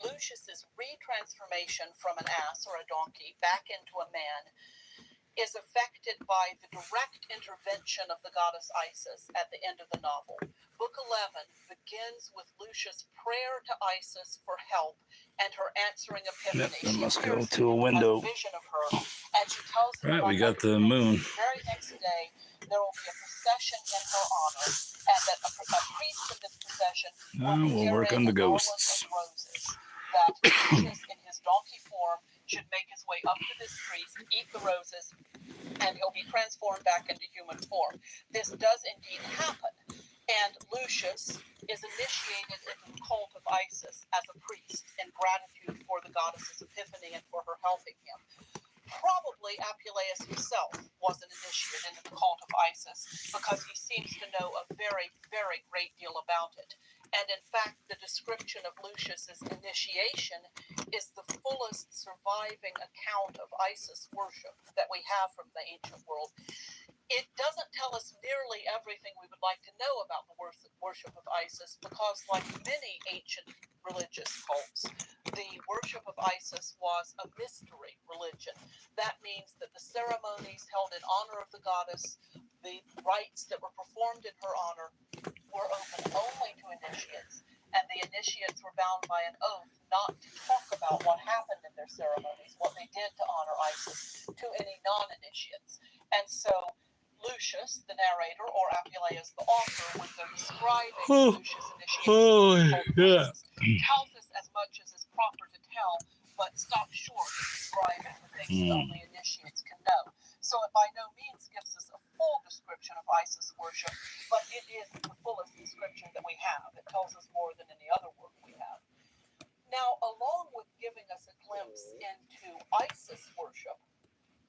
[SPEAKER 2] Lucius's retransformation from an ass or a donkey back into a man is affected by the direct intervention of the goddess Isis at the end of the novel. Book 11 begins with Lucius' prayer to Isis for help and her answering epiphany.
[SPEAKER 1] Yep, I must go
[SPEAKER 2] She
[SPEAKER 1] to a window.
[SPEAKER 2] has a vision of her, and she tells him,
[SPEAKER 1] Right, we got the moon.
[SPEAKER 2] The very next day, there will be a procession in her honor, and that a priest in this procession
[SPEAKER 1] We'll work on the ghosts.
[SPEAKER 2] Roses. That Lucius, in his donkey form, should make his way up to this priest, eat the roses, and he'll be transformed back into human form. This does indeed happen, and Lucius is initiated into the cult of Isis as a priest in gratitude for the goddess's epiphany and for her helping him. Probably Apuleius himself was an initiate into the cult of Isis because he seems to know a very, very great deal about it. And in fact, the description of Lucius's initiation is the fullest surviving account of Isis worship that we have from the ancient world. It doesn't tell us nearly everything we would like to know about the worship of Isis because, like many ancient religious cults, the worship of Isis was a mystery religion. That means that the ceremonies held in honor of the goddess, the rites that were performed in her honor, were open only to initiates, and the initiates were bound by an oath not to talk about what happened in their ceremonies, what they did to honor Isis, to any non-initiates. And so Lucius, the narrator, or Apuleius, the author, when they're describing Lucius' initiation, tells us as much as is proper to tell, but stops short of describing the things that only initiates can know. So it by no means gives us a full description of Isis worship, but it is the fullest description that we have. It tells us more than any other work we have. Now, along with giving us a glimpse into Isis worship,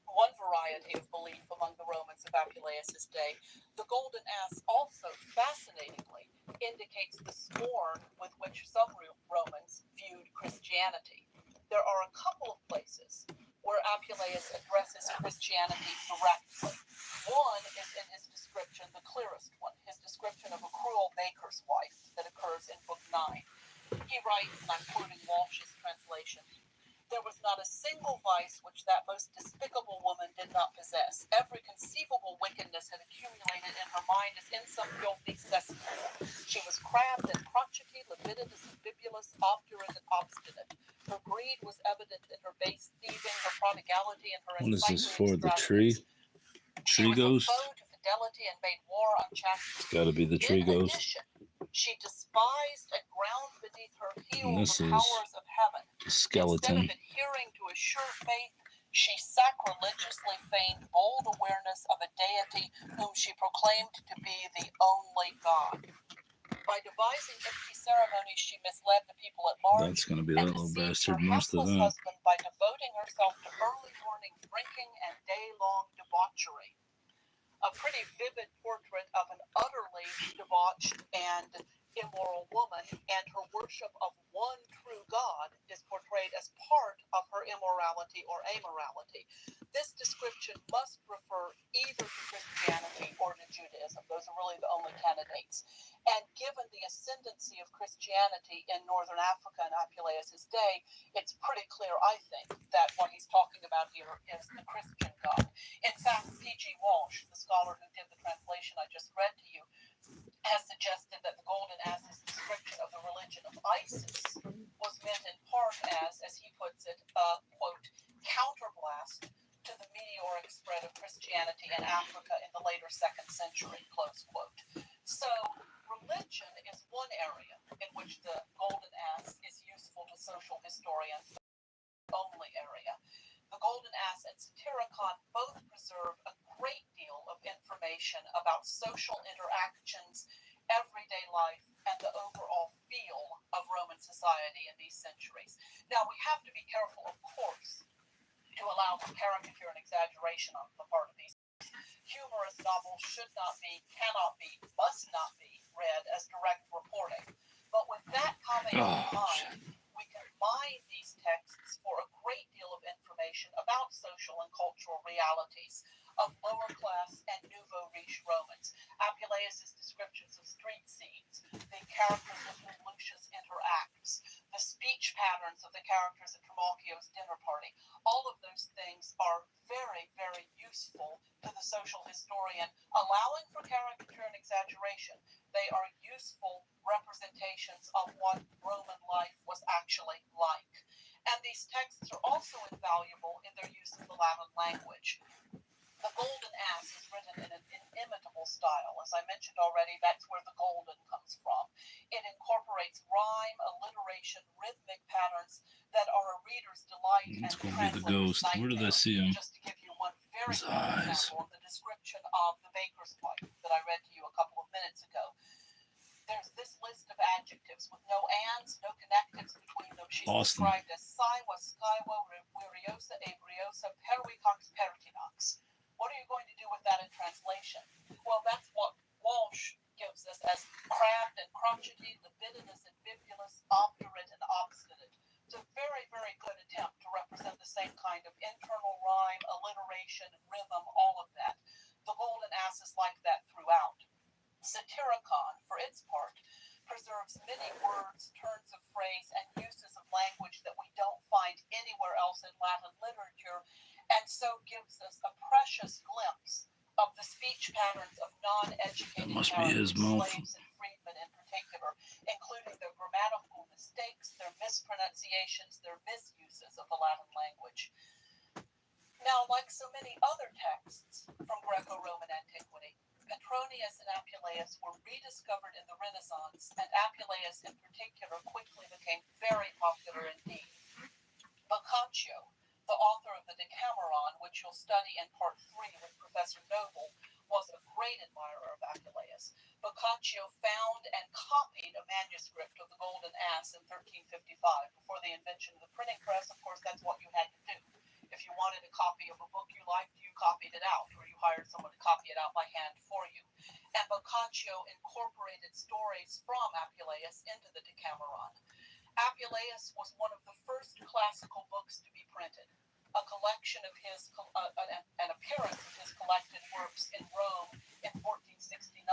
[SPEAKER 2] one variety of belief among the Romans of Apuleius' day, the Golden Ass also, fascinatingly, indicates the scorn with which some Romans viewed Christianity. There are a couple of places where Apuleius addresses Christianity directly. One is in his description, the clearest one, his description of a cruel baker's wife that occurs in Book 9. He writes, and I'm quoting Walsh's translation, "There was not a single vice which that most despicable woman did not possess. Every conceivable wickedness had accumulated in her mind as in some filthy cesspool. She was crabbed and crotchety, libidinous and bibulous, obdurate and obstinate. Her greed was evident in her base thieving, her prodigality, and her
[SPEAKER 1] What is this
[SPEAKER 2] unsightly
[SPEAKER 1] for? The tree?
[SPEAKER 2] She
[SPEAKER 1] Tree
[SPEAKER 2] was
[SPEAKER 1] ghost?
[SPEAKER 2] a foe to fidelity and made war on chastity.
[SPEAKER 1] It's got to be the tree
[SPEAKER 2] In
[SPEAKER 1] ghost.
[SPEAKER 2] addition, she despised and ground beneath her
[SPEAKER 1] And
[SPEAKER 2] heels
[SPEAKER 1] this
[SPEAKER 2] the
[SPEAKER 1] is
[SPEAKER 2] powers of heaven.
[SPEAKER 1] the
[SPEAKER 2] Instead
[SPEAKER 1] skeleton.
[SPEAKER 2] of adhering to a sure faith, she sacrilegiously feigned bold awareness of a deity whom she proclaimed to be the only God. By devising empty ceremonies, she misled the people at large.
[SPEAKER 1] That's going to be that little bastard,
[SPEAKER 2] her
[SPEAKER 1] most of
[SPEAKER 2] hapless
[SPEAKER 1] that.
[SPEAKER 2] husband by devoting herself to early morning drinking and day-long debauchery. A pretty vivid portrait of an utterly debauched and immoral woman, and her worship of one true God is portrayed as part of her immorality or amorality. This description must refer either to Christianity or to Judaism. Those are really the only candidates. And given the ascendancy of Christianity in northern Africa in Apuleius' day, it's pretty clear, I think, that what he's talking about here is the Christian God. In fact, P.G. Walsh, the scholar who did the translation I just read to you, has suggested that the Golden Ass's description of the religion of Isis was meant in part as he puts it, quote, counterblast to the meteoric spread of Christianity in Africa in the later 2nd century, close quote. So religion is one area in which the Golden Ass is useful to social historians, the only area. The Golden Ass and Satyricon both preserve a great deal of information about social interactions, everyday life, and the overall feel of Roman society in these centuries. Now, we have to be careful, of course, to allow for caricature and exaggeration on the part of these. Humorous novels should not be, cannot be, must not be read as direct reporting. But with that comment in mind, we can mine these texts for a great deal of information about social and cultural realities of lower class and nouveau riche Romans. Apuleius' descriptions of street scenes, the characters with whom Lucius interacts, the speech patterns of the characters at Trimalchio's dinner party, all of those things are very, very useful to the social historian, allowing for caricature and exaggeration. They are useful representations of what Roman life was actually like. And these texts are also invaluable in their use of the Latin language. The Golden Ass is written in an inimitable style. As I mentioned already, that's where the golden comes from. It incorporates rhyme, alliteration, rhythmic patterns that are a reader's delight.
[SPEAKER 1] It's going to be the ghost. Where did I see him?
[SPEAKER 2] Just to give you one very
[SPEAKER 1] His
[SPEAKER 2] good
[SPEAKER 1] eyes.
[SPEAKER 2] example of the description of the baker's wife that I read to you a couple of minutes ago. There's this list of adjectives with no ands, no connectives between them. She's described as Siwa, Skywa, Wiriosa, Abriosa, Perwicox, Pertinox. What are you going to do with that in translation? Well, that's what Walsh gives us as crabbed and crotchety, libidinous and bibulous, obdurate and obstinate. It's a very, very good attempt to represent the same kind of internal rhyme, alliteration, rhythm, all of that. The Golden Ass is like that throughout. Satyricon, for its part, preserves many words, turns of phrase, and uses of language that we don't find anywhere else in Latin literature, and so gives us a precious glimpse of the speech patterns of non-educated characters, slaves and freedmen in particular, including their grammatical mistakes, their mispronunciations, their misuses of the Latin language. Now, like so many other texts from Greco-Roman antiquity, Petronius and Apuleius were rediscovered in the Renaissance, and Apuleius in particular quickly became very popular indeed. Boccaccio, the author of the Decameron, which you'll study in part 3 with Professor Noble, was a great admirer of Apuleius. Boccaccio found and copied a manuscript of the Golden Ass in 1355. Before the invention of the printing press, of course, that's what you had to do. If you wanted a copy of a book you liked, you copied it out, or you hired someone to copy it out by hand for you. And Boccaccio incorporated stories from Apuleius into the Decameron. Apuleius was one of the first classical books to be printed. A collection of his, an appearance of his collected works in Rome in 1469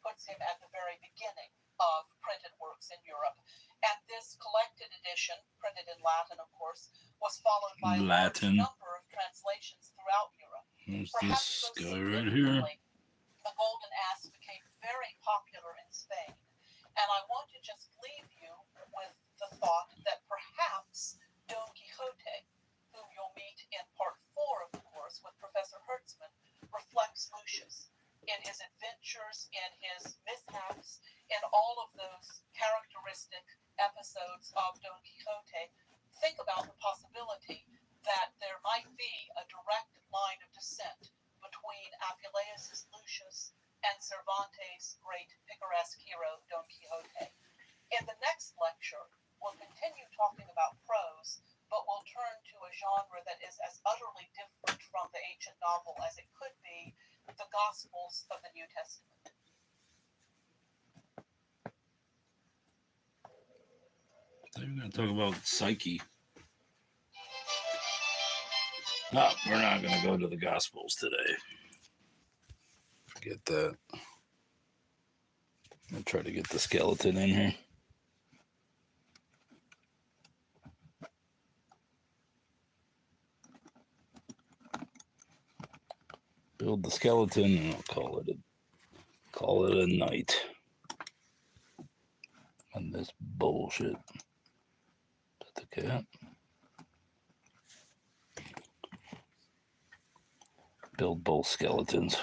[SPEAKER 2] puts him at the very beginning of printed works in Europe. And this collected edition, printed in Latin, of course, was followed by a large number of translations throughout Europe.
[SPEAKER 1] There's
[SPEAKER 2] Perhaps
[SPEAKER 1] this guy right here.
[SPEAKER 2] The Golden Ass became very popular in Spain. And I want to just leave you with the thought that perhaps Don Quixote, whom you'll meet in part 4 of the course with Professor Hertzman, reflects Lucius in his adventures, in his mishaps, in all of those characteristic episodes of Don Quixote. Think about the possibility that there might be a direct line of descent between Apuleius' Lucius and Cervantes' great picaresque hero, Don Quixote. In the next lecture, we'll continue talking about prose, but we'll turn to a genre that is as utterly different from the ancient novel as it could be, the Gospels of the New Testament.
[SPEAKER 1] We're going to talk about Psyche. No, we're not going to go to the Gospels today. Get that. I'll try to get the skeleton in here. Build the skeleton and I'll call it a night. And this bullshit. Put the cat. Build both skeletons.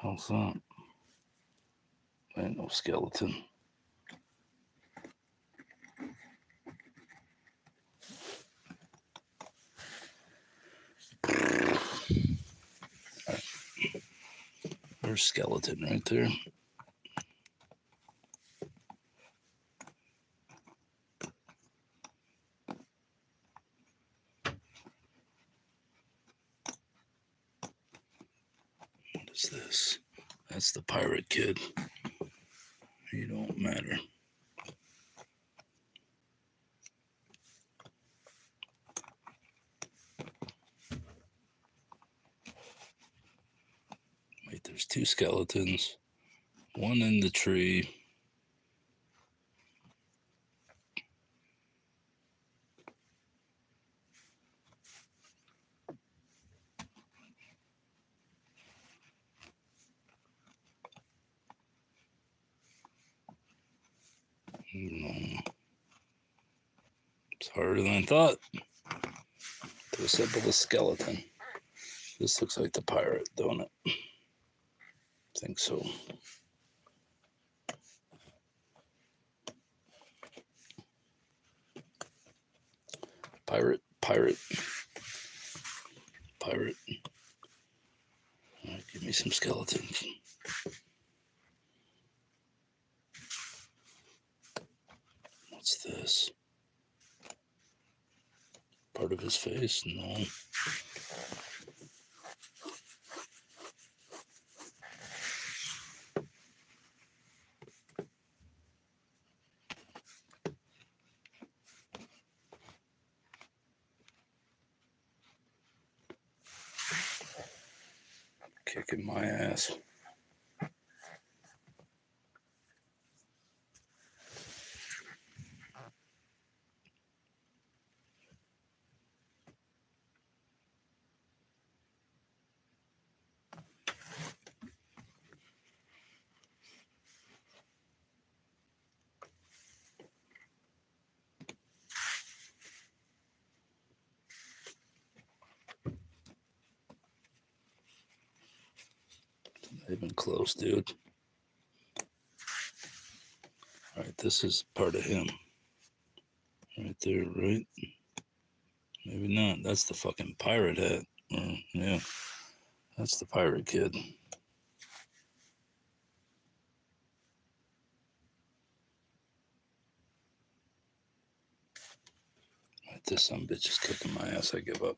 [SPEAKER 1] How's that? Ain't no skeleton. There's skeleton right there. What is this? That's the pirate kid. You don't matter. Wait, there's two skeletons. One in the tree. No. It's harder than I thought to assemble a skeleton. This looks like the pirate, don't it? I think so. Pirate. All right, give me some skeletons. What's this? Part of his face? No. Kicking my ass. They've been close, dude. All right, this is part of him. Right there, right? Maybe not. That's the fucking pirate hat. Yeah, that's the pirate kid. Right, this son bitch is kicking my ass. I give up.